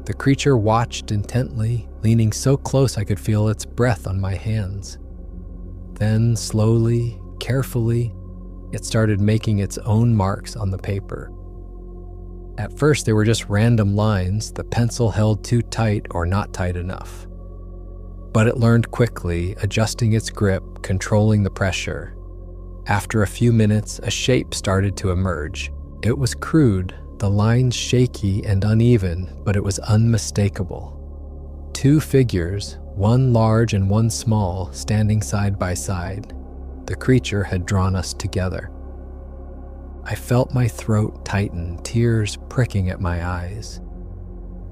The creature watched intently, leaning so close I could feel its breath on my hands. Then, slowly, carefully, it started making its own marks on the paper. At first, they were just random lines the pencil held too tight or not tight enough. But it learned quickly, adjusting its grip, controlling the pressure. After a few minutes, a shape started to emerge. It was crude, the lines shaky and uneven, but it was unmistakable. Two figures, one large and one small, standing side by side. The creature had drawn us together. I felt my throat tighten, tears pricking at my eyes.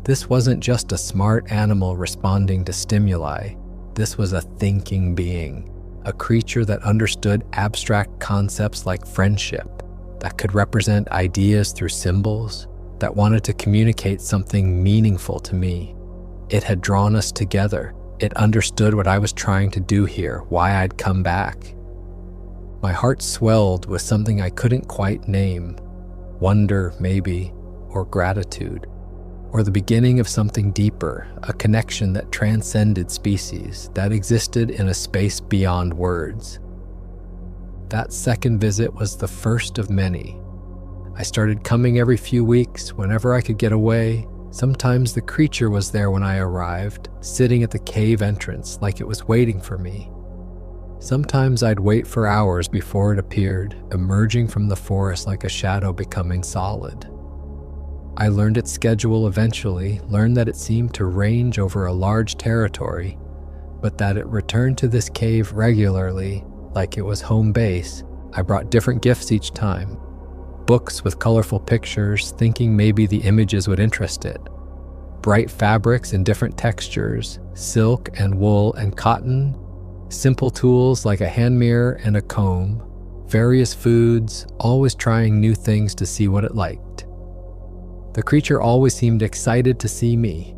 This wasn't just a smart animal responding to stimuli. This was a thinking being, a creature that understood abstract concepts like friendship, that could represent ideas through symbols, that wanted to communicate something meaningful to me. It had drawn us together. It understood what I was trying to do here, why I'd come back. My heart swelled with something I couldn't quite name. Wonder, maybe, or gratitude, or the beginning of something deeper, a connection that transcended species, that existed in a space beyond words. That second visit was the first of many. I started coming every few weeks, whenever I could get away. Sometimes the creature was there when I arrived, sitting at the cave entrance like it was waiting for me. Sometimes I'd wait for hours before it appeared, emerging from the forest like a shadow becoming solid. I learned its schedule eventually, learned that it seemed to range over a large territory, but that it returned to this cave regularly, like it was home base. I brought different gifts each time. Books with colorful pictures, thinking maybe the images would interest it. Bright fabrics in different textures, silk and wool and cotton. Simple tools like a hand mirror and a comb. Various foods, always trying new things to see what it liked. The creature always seemed excited to see me,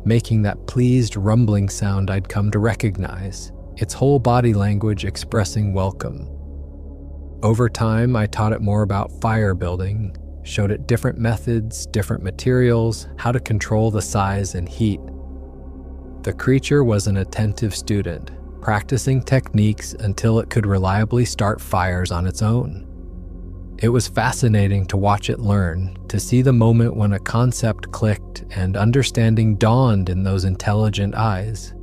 making that pleased rumbling sound I'd come to recognize, its whole body language expressing welcome. Over time, I taught it more about fire building, showed it different methods, different materials, how to control the size and heat. The creature was an attentive student, practicing techniques until it could reliably start fires on its own. It was fascinating to watch it learn, to see the moment when a concept clicked and understanding dawned in those intelligent eyes.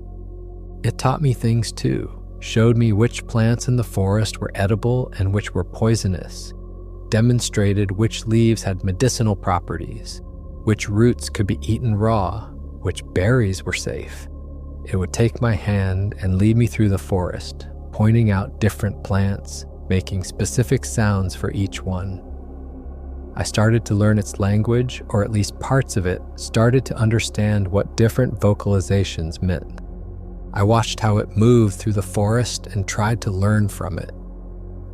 It taught me things too, showed me which plants in the forest were edible and which were poisonous, demonstrated which leaves had medicinal properties, which roots could be eaten raw, which berries were safe. It would take my hand and lead me through the forest, pointing out different plants, making specific sounds for each one. I started to learn its language, or at least parts of it, started to understand what different vocalizations meant. I watched how it moved through the forest and tried to learn from it.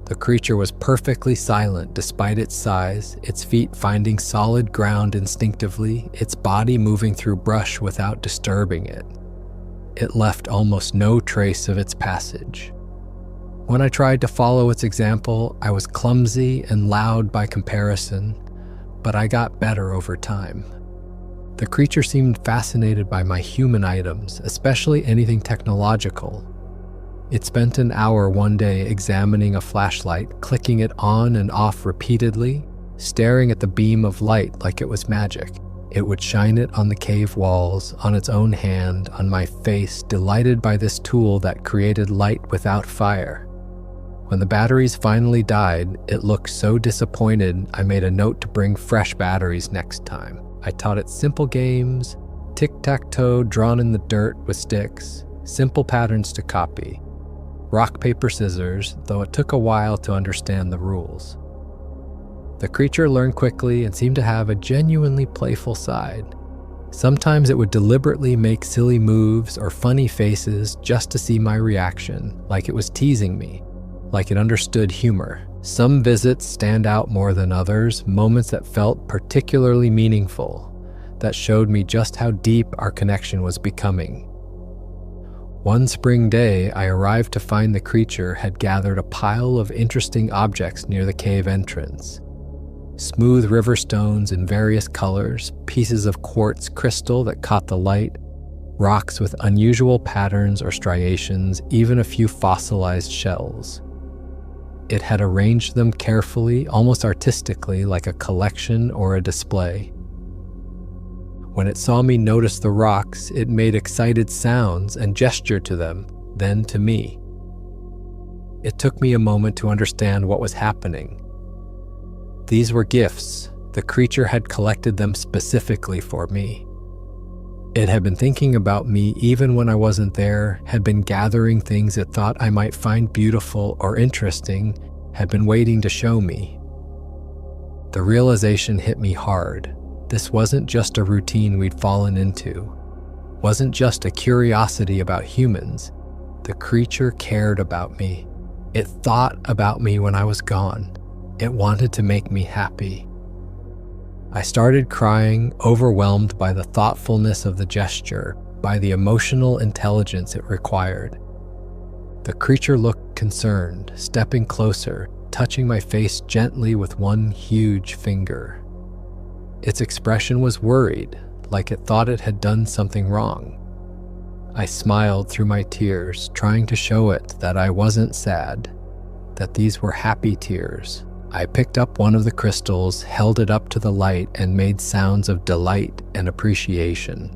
The creature was perfectly silent despite its size, its feet finding solid ground instinctively, its body moving through brush without disturbing it. It left almost no trace of its passage. When I tried to follow its example, I was clumsy and loud by comparison, but I got better over time. The creature seemed fascinated by my human items, especially anything technological. It spent an hour one day examining a flashlight, clicking it on and off repeatedly, staring at the beam of light like it was magic. It would shine it on the cave walls, on its own hand, on my face, delighted by this tool that created light without fire. When the batteries finally died, it looked so disappointed I made a note to bring fresh batteries next time. I taught it simple games, tic-tac-toe drawn in the dirt with sticks, simple patterns to copy, rock, paper, scissors, though it took a while to understand the rules. The creature learned quickly and seemed to have a genuinely playful side. Sometimes it would deliberately make silly moves or funny faces just to see my reaction, like it was teasing me, like it understood humor. Some visits stand out more than others, moments that felt particularly meaningful, that showed me just how deep our connection was becoming. One spring day, I arrived to find the creature had gathered a pile of interesting objects near the cave entrance. Smooth river stones in various colors, pieces of quartz crystal that caught the light, rocks with unusual patterns or striations, even a few fossilized shells. It had arranged them carefully, almost artistically, like a collection or a display. When it saw me notice the rocks, it made excited sounds and gestured to them, then to me. It took me a moment to understand what was happening. These were gifts. The creature had collected them specifically for me. It had been thinking about me even when I wasn't there, had been gathering things it thought I might find beautiful or interesting, had been waiting to show me. The realization hit me hard. This wasn't just a routine we'd fallen into, wasn't just a curiosity about humans. The creature cared about me. It thought about me when I was gone. It wanted to make me happy. I started crying, overwhelmed by the thoughtfulness of the gesture, by the emotional intelligence it required. The creature looked concerned, stepping closer, touching my face gently with one huge finger. Its expression was worried, like it thought it had done something wrong. I smiled through my tears, trying to show it that I wasn't sad, that these were happy tears. I picked up one of the crystals, held it up to the light, and made sounds of delight and appreciation.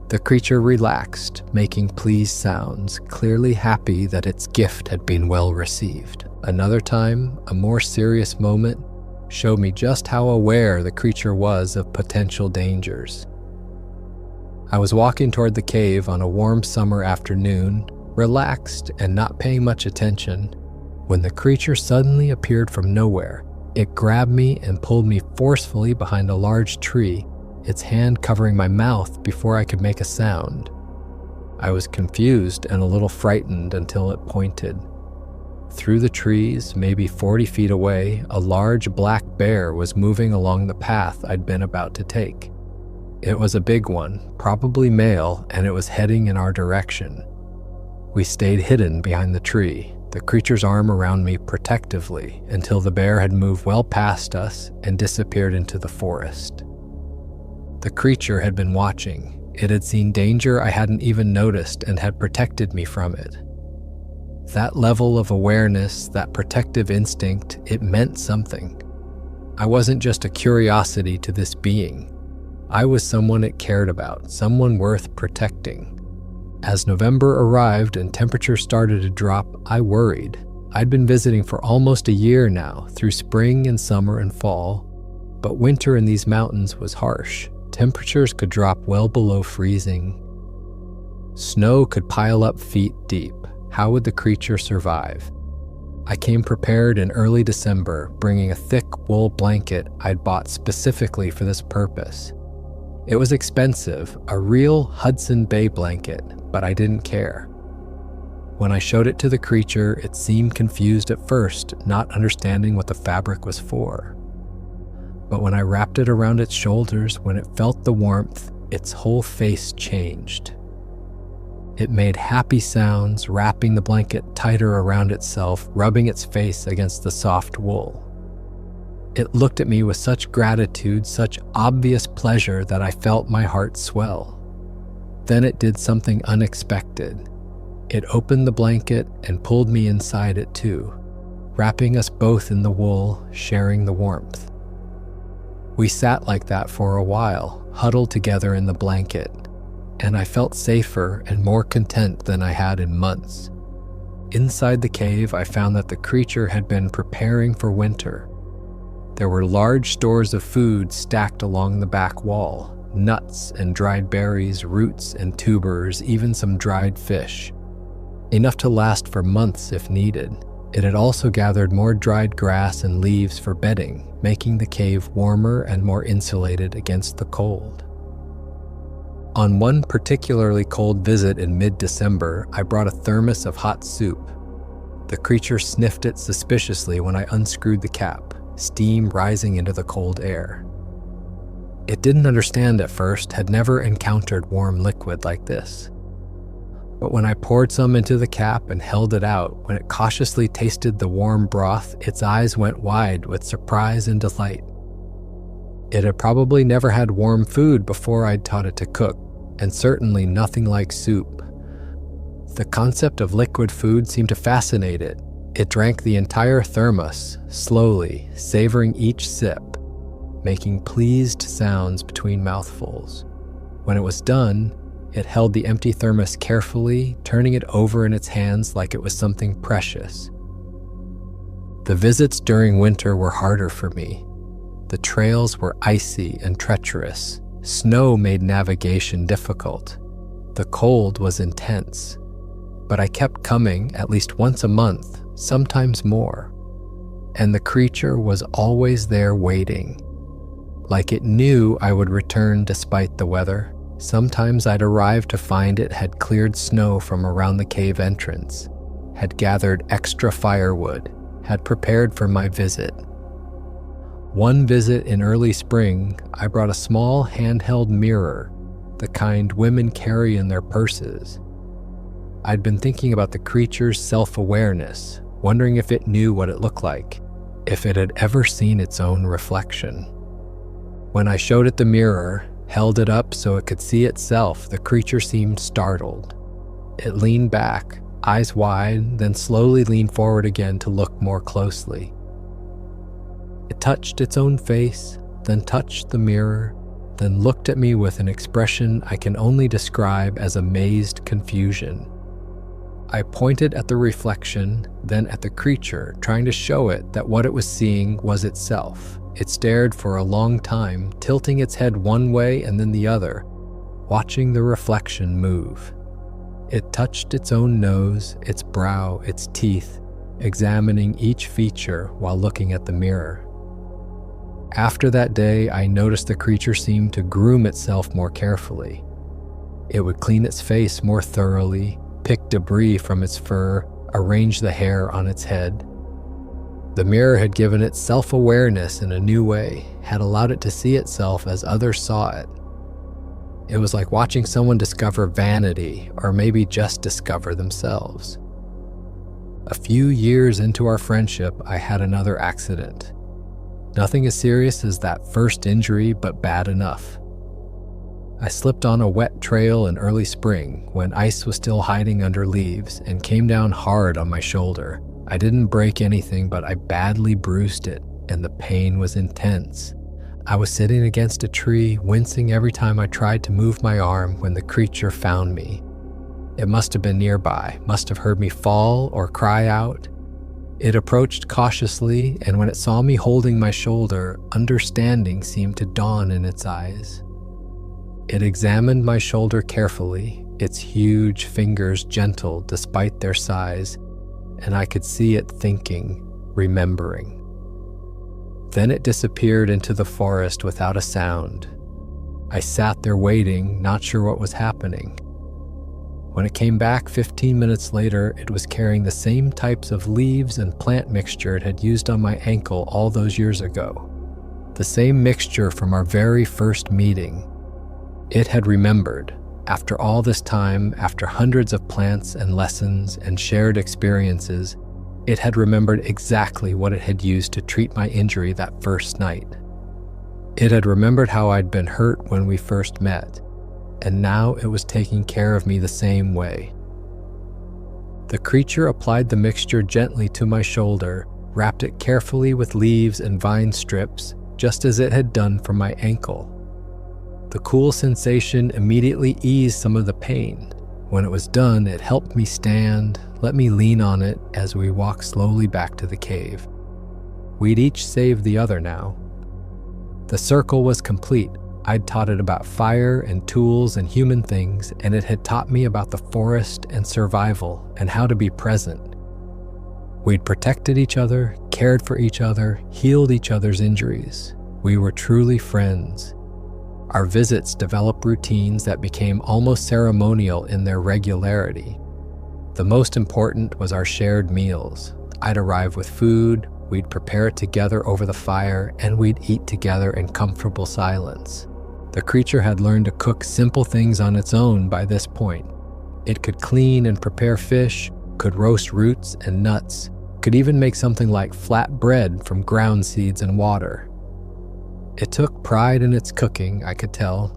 The creature relaxed, making pleased sounds, clearly happy that its gift had been well received. Another time, a more serious moment, showed me just how aware the creature was of potential dangers. I was walking toward the cave on a warm summer afternoon, relaxed and not paying much attention, when the creature suddenly appeared from nowhere. It grabbed me and pulled me forcefully behind a large tree, its hand covering my mouth before I could make a sound. I was confused and a little frightened until it pointed. Through the trees, maybe 40 feet away, a large black bear was moving along the path I'd been about to take. It was a big one, probably male, and it was heading in our direction. We stayed hidden behind the tree, the creature's arm around me protectively, until the bear had moved well past us and disappeared into the forest. The creature had been watching. It had seen danger I hadn't even noticed and had protected me from it. That level of awareness, that protective instinct, it meant something. I wasn't just a curiosity to this being. I was someone it cared about, someone worth protecting. As November arrived and temperatures started to drop, I worried. I'd been visiting for almost a year now, through spring and summer and fall, but winter in these mountains was harsh. Temperatures could drop well below freezing. Snow could pile up feet deep. How would the creature survive? I came prepared in early December, bringing a thick wool blanket I'd bought specifically for this purpose. It was expensive, a real Hudson Bay blanket, but I didn't care. When I showed it to the creature, it seemed confused at first, not understanding what the fabric was for. But when I wrapped it around its shoulders, when it felt the warmth, its whole face changed. It made happy sounds, wrapping the blanket tighter around itself, rubbing its face against the soft wool. It looked at me with such gratitude, such obvious pleasure that I felt my heart swell. Then it did something unexpected. It opened the blanket and pulled me inside it too, wrapping us both in the wool, sharing the warmth. We sat like that for a while, huddled together in the blanket, and I felt safer and more content than I had in months. Inside the cave, I found that the creature had been preparing for winter. There were large stores of food stacked along the back wall, nuts and dried berries, roots and tubers, even some dried fish. Enough to last for months if needed. It had also gathered more dried grass and leaves for bedding, making the cave warmer and more insulated against the cold. On one particularly cold visit in mid-December, I brought a thermos of hot soup. The creature sniffed it suspiciously when I unscrewed the cap, steam rising into the cold air. It didn't understand at first, had never encountered warm liquid like this. But when I poured some into the cap and held it out, when it cautiously tasted the warm broth, its eyes went wide with surprise and delight. It had probably never had warm food before I'd taught it to cook, and certainly nothing like soup. The concept of liquid food seemed to fascinate it. It drank the entire thermos, slowly, savoring each sip, making pleased sounds between mouthfuls. When it was done, it held the empty thermos carefully, turning it over in its hands like it was something precious. The visits during winter were harder for me. The trails were icy and treacherous. Snow made navigation difficult. The cold was intense. But I kept coming at least once a month, sometimes more. And the creature was always there waiting. Like it knew I would return despite the weather. Sometimes I'd arrive to find it had cleared snow from around the cave entrance, had gathered extra firewood, had prepared for my visit. One visit in early spring, I brought a small handheld mirror, the kind women carry in their purses. I'd been thinking about the creature's self-awareness, wondering if it knew what it looked like, if it had ever seen its own reflection. When I showed it the mirror, held it up so it could see itself, the creature seemed startled. It leaned back, eyes wide, then slowly leaned forward again to look more closely. It touched its own face, then touched the mirror, then looked at me with an expression I can only describe as amazed confusion. I pointed at the reflection, then at the creature, trying to show it that what it was seeing was itself. It stared for a long time, tilting its head one way and then the other, watching the reflection move. It touched its own nose, its brow, its teeth, examining each feature while looking at the mirror. After that day, I noticed the creature seemed to groom itself more carefully. It would clean its face more thoroughly, pick debris from its fur, arrange the hair on its head. The mirror had given it self-awareness in a new way, had allowed it to see itself as others saw it. It was like watching someone discover vanity, or maybe just discover themselves. A few years into our friendship, I had another accident. Nothing as serious as that first injury, but bad enough. I slipped on a wet trail in early spring when ice was still hiding under leaves and came down hard on my shoulder. I didn't break anything, but I badly bruised it, and the pain was intense. I was sitting against a tree, wincing every time I tried to move my arm when the creature found me. It must have been nearby, must have heard me fall or cry out. It approached cautiously, and when it saw me holding my shoulder, understanding seemed to dawn in its eyes. It examined my shoulder carefully, its huge fingers gentle despite their size, and I could see it thinking, remembering. Then it disappeared into the forest without a sound. I sat there waiting, not sure what was happening. When it came back 15 minutes later, it was carrying the same types of leaves and plant mixture it had used on my ankle all those years ago. The same mixture from our very first meeting. It had remembered, After all this time, after hundreds of plants and lessons and shared experiences, it had remembered exactly what it had used to treat my injury that first night. It had remembered how I'd been hurt when we first met, and now it was taking care of me the same way. The creature applied the mixture gently to my shoulder, wrapped it carefully with leaves and vine strips, just as it had done for my ankle. The cool sensation immediately eased some of the pain. When it was done, it helped me stand, let me lean on it as we walked slowly back to the cave. We'd each saved the other now. The circle was complete. I'd taught it about fire and tools and human things, and it had taught me about the forest and survival and how to be present. We'd protected each other, cared for each other, healed each other's injuries. We were truly friends. Our visits developed routines that became almost ceremonial in their regularity. The most important was our shared meals. I'd arrive with food, we'd prepare it together over the fire, and we'd eat together in comfortable silence. The creature had learned to cook simple things on its own by this point. It could clean and prepare fish, could roast roots and nuts, could even make something like flat bread from ground seeds and water. It took pride in its cooking, I could tell,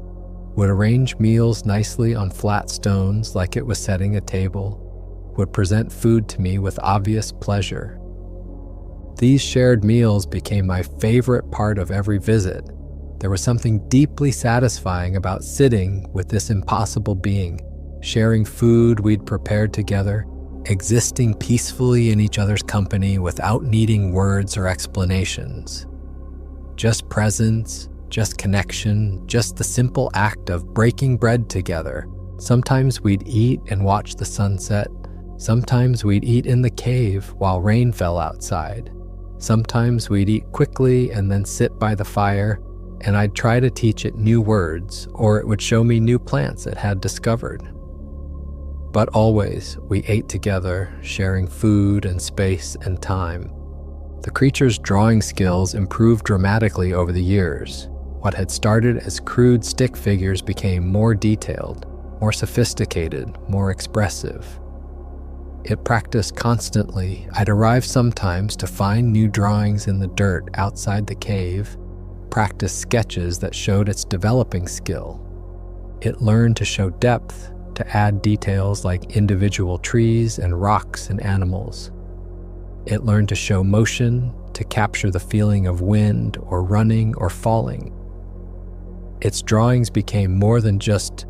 would arrange meals nicely on flat stones like it was setting a table, would present food to me with obvious pleasure. These shared meals became my favorite part of every visit. There was something deeply satisfying about sitting with this impossible being, sharing food we'd prepared together, existing peacefully in each other's company without needing words or explanations. Just presence, just connection, just the simple act of breaking bread together. Sometimes we'd eat and watch the sunset. Sometimes we'd eat in the cave while rain fell outside. Sometimes we'd eat quickly and then sit by the fire, and I'd try to teach it new words, or it would show me new plants it had discovered. But always, we ate together, sharing food and space and time. The creature's drawing skills improved dramatically over the years. What had started as crude stick figures became more detailed, more sophisticated, more expressive. It practiced constantly. I'd arrive sometimes to find new drawings in the dirt outside the cave, practice sketches that showed its developing skill. It learned to show depth, to add details like individual trees and rocks and animals. It learned to show motion, to capture the feeling of wind or running or falling. Its drawings became more than just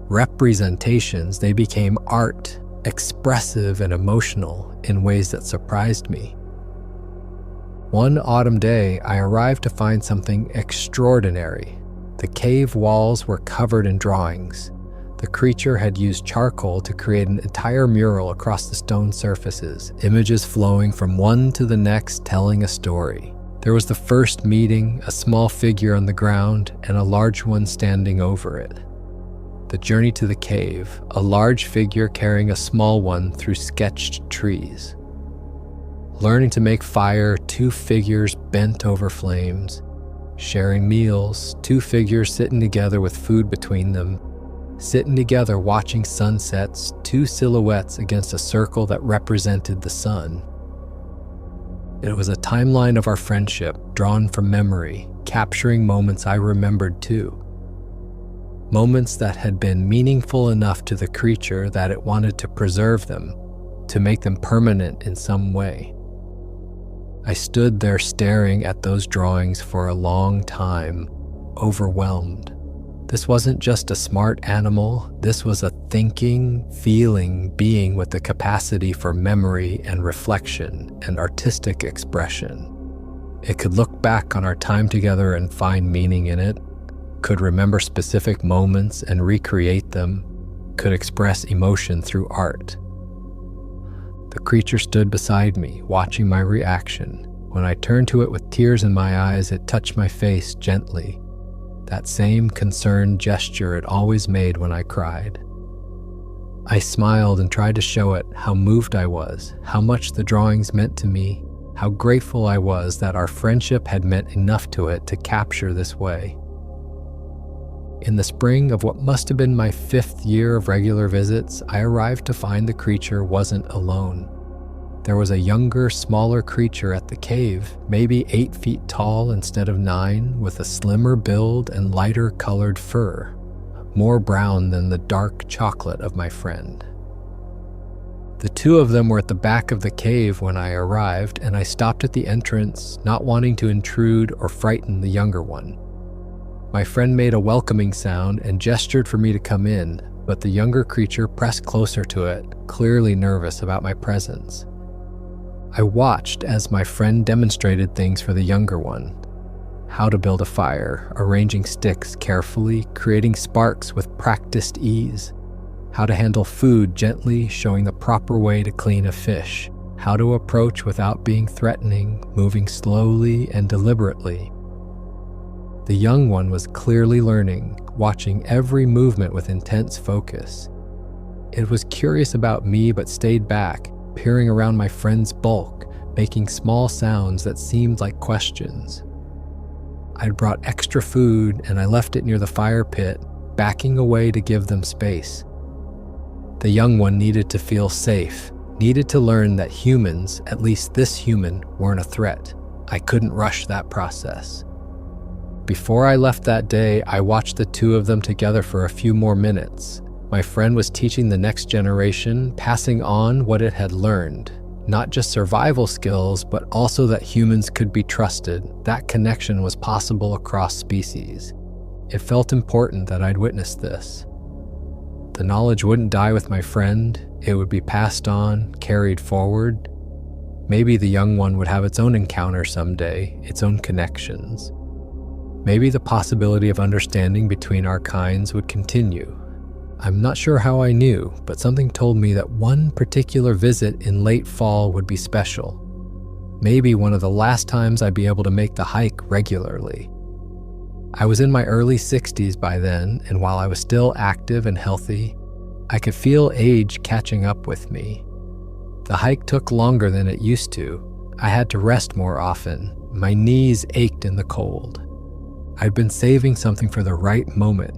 representations. They became art, expressive and emotional in ways that surprised me. One autumn day, I arrived to find something extraordinary. The cave walls were covered in drawings. The creature had used charcoal to create an entire mural across the stone surfaces, images flowing from one to the next, telling a story. There was the first meeting, a small figure on the ground, and a large one standing over it. The journey to the cave, a large figure carrying a small one through sketched trees. Learning to make fire, two figures bent over flames. Sharing meals, two figures sitting together with food between them. Sitting together watching sunsets, two silhouettes against a circle that represented the sun. It was a timeline of our friendship, drawn from memory, capturing moments I remembered too. Moments that had been meaningful enough to the creature that it wanted to preserve them, to make them permanent in some way. I stood there staring at those drawings for a long time, overwhelmed. This wasn't just a smart animal, this was a thinking, feeling being with the capacity for memory and reflection and artistic expression. It could look back on our time together and find meaning in it, could remember specific moments and recreate them, could express emotion through art. The creature stood beside me, watching my reaction. When I turned to it with tears in my eyes, it touched my face gently. That same concerned gesture it always made when I cried. I smiled and tried to show it how moved I was, how much the drawings meant to me, how grateful I was that our friendship had meant enough to it to capture this way. In the spring of what must have been my 5th year of regular visits, I arrived to find the creature wasn't alone. There was a younger, smaller creature at the cave, maybe 8 feet tall instead of 9, with a slimmer build and lighter colored fur, more brown than the dark chocolate of my friend. The two of them were at the back of the cave when I arrived, and I stopped at the entrance, not wanting to intrude or frighten the younger one. My friend made a welcoming sound and gestured for me to come in, but the younger creature pressed closer to it, clearly nervous about my presence. I watched as my friend demonstrated things for the younger one. How to build a fire, arranging sticks carefully, creating sparks with practiced ease. How to handle food gently, showing the proper way to clean a fish. How to approach without being threatening, moving slowly and deliberately. The young one was clearly learning, watching every movement with intense focus. It was curious about me but stayed back, peering around my friend's bulk, making small sounds that seemed like questions. I'd brought extra food and I left it near the fire pit, backing away to give them space. The young one needed to feel safe, needed to learn that humans, at least this human, weren't a threat. I couldn't rush that process. Before I left that day, I watched the two of them together for a few more minutes. My friend was teaching the next generation, passing on what it had learned. Not just survival skills, but also that humans could be trusted. That connection was possible across species. It felt important that I'd witnessed this. The knowledge wouldn't die with my friend. It would be passed on, carried forward. Maybe the young one would have its own encounter someday, its own connections. Maybe the possibility of understanding between our kinds would continue. I'm not sure how I knew, but something told me that one particular visit in late fall would be special. Maybe one of the last times I'd be able to make the hike regularly. I was in my early 60s by then, and while I was still active and healthy, I could feel age catching up with me. The hike took longer than it used to. I had to rest more often. My knees ached in the cold. I'd been saving something for the right moment,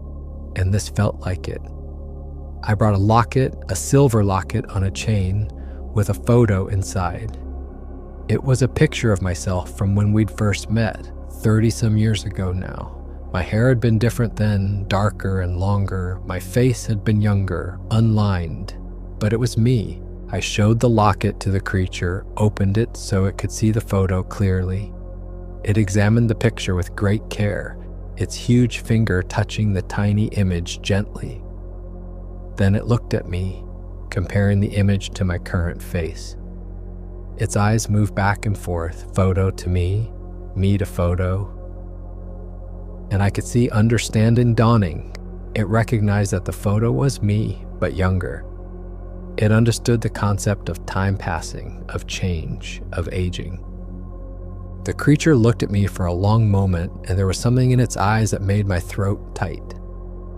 and this felt like it. I brought a locket, a silver locket on a chain, with a photo inside. It was a picture of myself from when we'd first met, 30-some years ago now. My hair had been different then, darker and longer. My face had been younger, unlined. But it was me. I showed the locket to the creature, opened it so it could see the photo clearly. It examined the picture with great care, its huge finger touching the tiny image gently. Then it looked at me, comparing the image to my current face. Its eyes moved back and forth, photo to me to photo. And I could see understanding dawning. It recognized that the photo was me, but younger. It understood the concept of time passing, of change, of aging. The creature looked at me for a long moment, and there was something in its eyes that made my throat tight.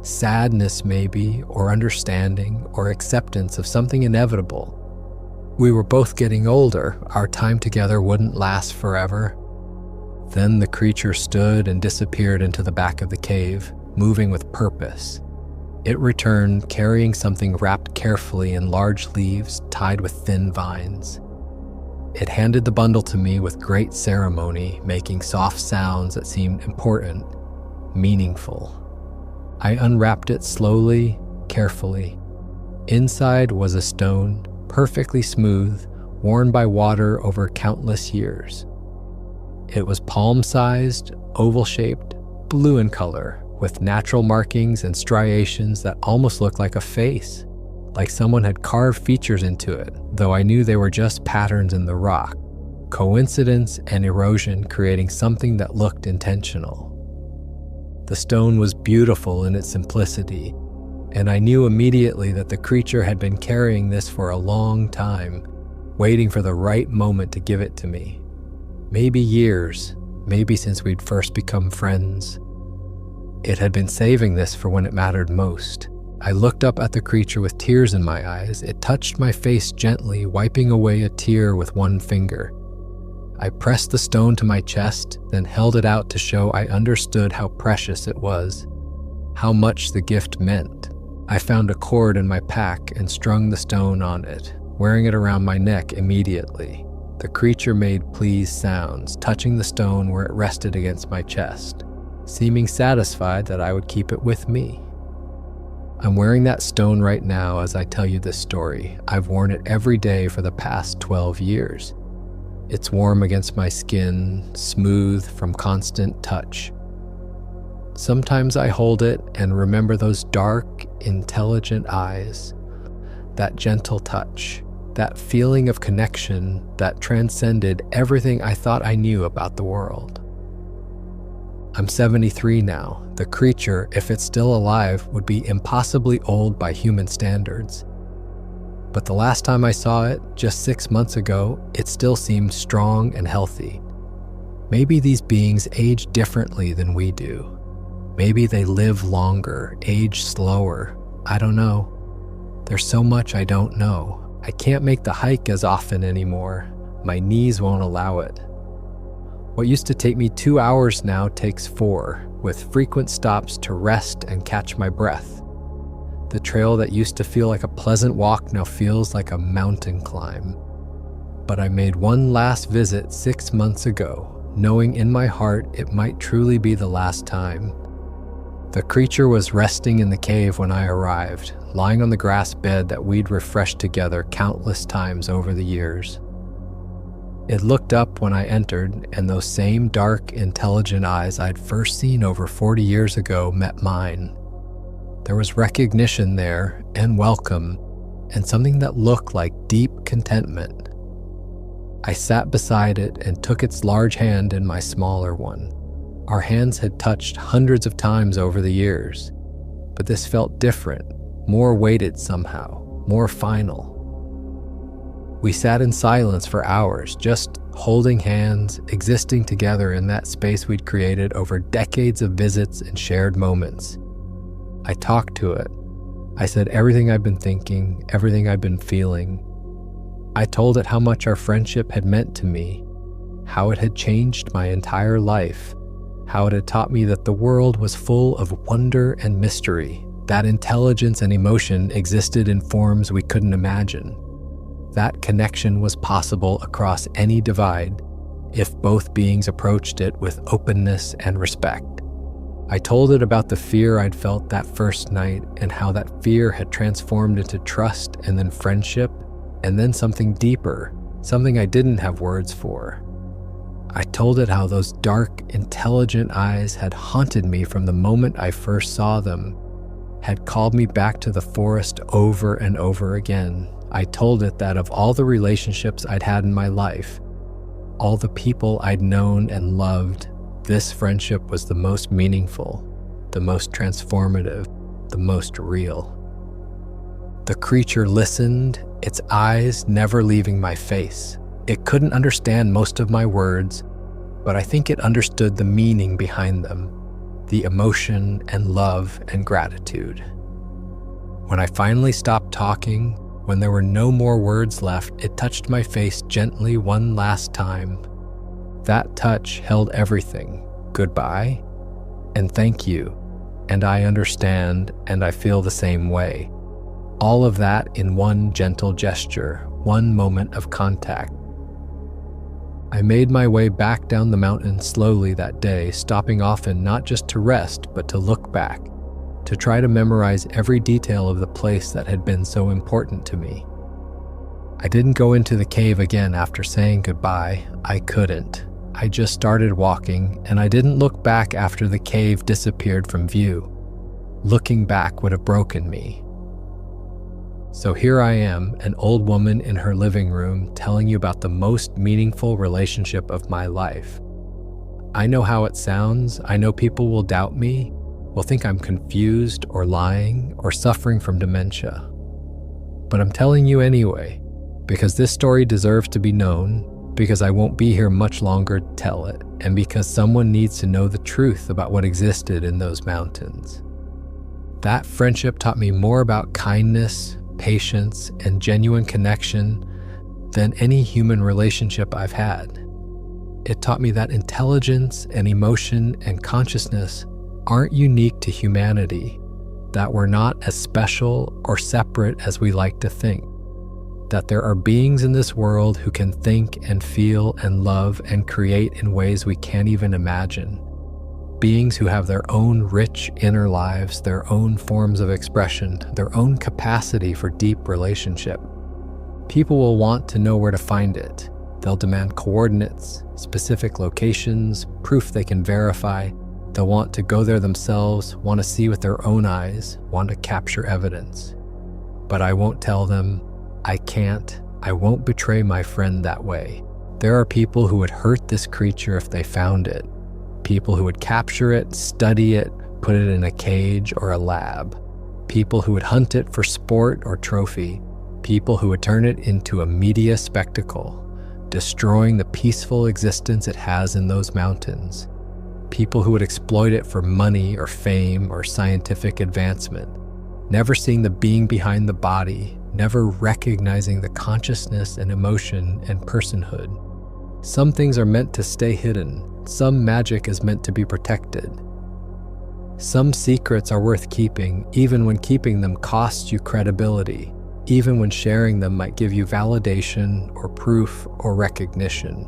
Sadness maybe, or understanding, or acceptance of something inevitable. We were both getting older. Our time together wouldn't last forever. Then the creature stood and disappeared into the back of the cave, moving with purpose. It returned, carrying something wrapped carefully in large leaves tied with thin vines. It handed the bundle to me with great ceremony, making soft sounds that seemed important, meaningful. I unwrapped it slowly, carefully. Inside was a stone, perfectly smooth, worn by water over countless years. It was palm-sized, oval-shaped, blue in color, with natural markings and striations that almost looked like a face, like someone had carved features into it, though I knew they were just patterns in the rock, coincidence and erosion creating something that looked intentional. The stone was beautiful in its simplicity, and I knew immediately that the creature had been carrying this for a long time, waiting for the right moment to give it to me. Maybe years, maybe since we'd first become friends. It had been saving this for when it mattered most. I looked up at the creature with tears in my eyes. It touched my face gently, wiping away a tear with one finger. I pressed the stone to my chest, then held it out to show I understood how precious it was. how much the gift meant. I found a cord in my pack and strung the stone on it, wearing it around my neck immediately. The creature made pleased sounds, touching the stone where it rested against my chest, seeming satisfied that I would keep it with me. I'm wearing that stone right now as I tell you this story. I've worn it every day for the past 12 years. It's warm against my skin, smooth from constant touch. Sometimes I hold it and remember those dark, intelligent eyes, that gentle touch, that feeling of connection that transcended everything I thought I knew about the world. I'm 73 now. The creature, if it's still alive, would be impossibly old by human standards. But the last time I saw it, just 6 months ago, it still seemed strong and healthy. Maybe these beings age differently than we do. Maybe they live longer, age slower. I don't know. There's so much I don't know. I can't make the hike as often anymore. My knees won't allow it. What used to take me 2 hours now takes 4, with frequent stops to rest and catch my breath. The trail that used to feel like a pleasant walk now feels like a mountain climb. But I made one last visit 6 months ago, knowing in my heart it might truly be the last time. The creature was resting in the cave when I arrived, lying on the grass bed that we'd refreshed together countless times over the years. It looked up when I entered, and those same dark, intelligent eyes I'd first seen over 40 years ago met mine. There was recognition there, and welcome, and something that looked like deep contentment. I sat beside it and took its large hand in my smaller one. Our hands had touched hundreds of times over the years, but this felt different, more weighted somehow, more final. We sat in silence for hours, just holding hands, existing together in that space we'd created over decades of visits and shared moments. I talked to it. I said everything I'd been thinking, everything I'd been feeling. I told it how much our friendship had meant to me, how it had changed my entire life, how it had taught me that the world was full of wonder and mystery, that intelligence and emotion existed in forms we couldn't imagine. That connection was possible across any divide if both beings approached it with openness and respect. I told it about the fear I'd felt that first night and how that fear had transformed into trust and then friendship and then something deeper, something I didn't have words for. I told it how those dark, intelligent eyes had haunted me from the moment I first saw them, had called me back to the forest over and over again. I told it that of all the relationships I'd had in my life, all the people I'd known and loved, this friendship was the most meaningful, the most transformative, the most real. The creature listened, its eyes never leaving my face. It couldn't understand most of my words, but I think it understood the meaning behind them, the emotion and love and gratitude. When I finally stopped talking, when there were no more words left, it touched my face gently one last time. That touch held everything. Goodbye, and thank you, and I understand, and I feel the same way. All of that in one gentle gesture, one moment of contact. I made my way back down the mountain slowly that day, stopping often not just to rest, but to look back, to try to memorize every detail of the place that had been so important to me. I didn't go into the cave again after saying goodbye. I couldn't. I just started walking, and I didn't look back after the cave disappeared from view. Looking back would have broken me. So here I am, an old woman in her living room, telling you about the most meaningful relationship of my life. I know how it sounds. I know people will doubt me, will think I'm confused or lying or suffering from dementia. But I'm telling you anyway, because this story deserves to be known, because I won't be here much longer to tell it, and because someone needs to know the truth about what existed in those mountains. That friendship taught me more about kindness, patience, and genuine connection than any human relationship I've had. It taught me that intelligence and emotion and consciousness aren't unique to humanity, that we're not as special or separate as we like to think, that there are beings in this world who can think and feel and love and create in ways we can't even imagine. Beings who have their own rich inner lives, their own forms of expression, their own capacity for deep relationship. People will want to know where to find it. They'll demand coordinates, specific locations, proof they can verify. They'll want to go there themselves, want to see with their own eyes, want to capture evidence. But I won't tell them, I can't, I won't betray my friend that way. There are people who would hurt this creature if they found it. People who would capture it, study it, put it in a cage or a lab. People who would hunt it for sport or trophy. People who would turn it into a media spectacle, destroying the peaceful existence it has in those mountains. People who would exploit it for money or fame or scientific advancement, never seeing the being behind the body, never recognizing the consciousness and emotion and personhood. Some things are meant to stay hidden. Some magic is meant to be protected. Some secrets are worth keeping, even when keeping them costs you credibility, even when sharing them might give you validation or proof or recognition.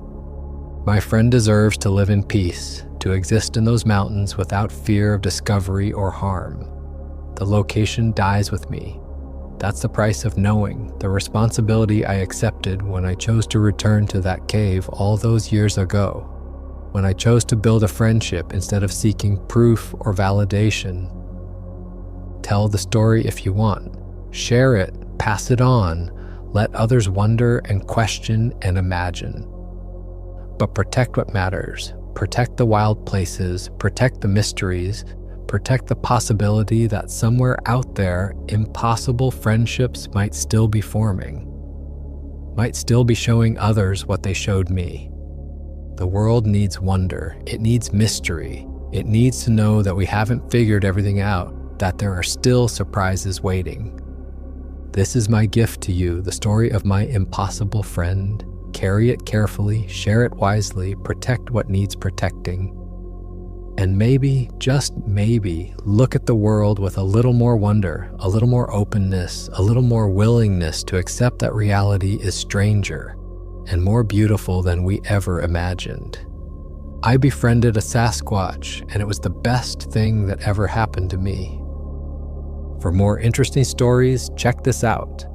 My friend deserves to live in peace, to exist in those mountains without fear of discovery or harm. The location dies with me. That's the price of knowing, the responsibility I accepted when I chose to return to that cave all those years ago, when I chose to build a friendship instead of seeking proof or validation. Tell the story if you want. Share it, pass it on, let others wonder and question and imagine. But protect what matters. Protect the wild places, protect the mysteries, protect the possibility that somewhere out there, impossible friendships might still be forming, might still be showing others what they showed me. The world needs wonder. It needs mystery. It needs to know that we haven't figured everything out, that there are still surprises waiting. This is my gift to you, the story of my impossible friend. Carry it carefully, share it wisely, protect what needs protecting. And maybe, just maybe, look at the world with a little more wonder, a little more openness, a little more willingness to accept that reality is stranger and more beautiful than we ever imagined. I befriended a Sasquatch, and it was the best thing that ever happened to me. For more interesting stories, check this out.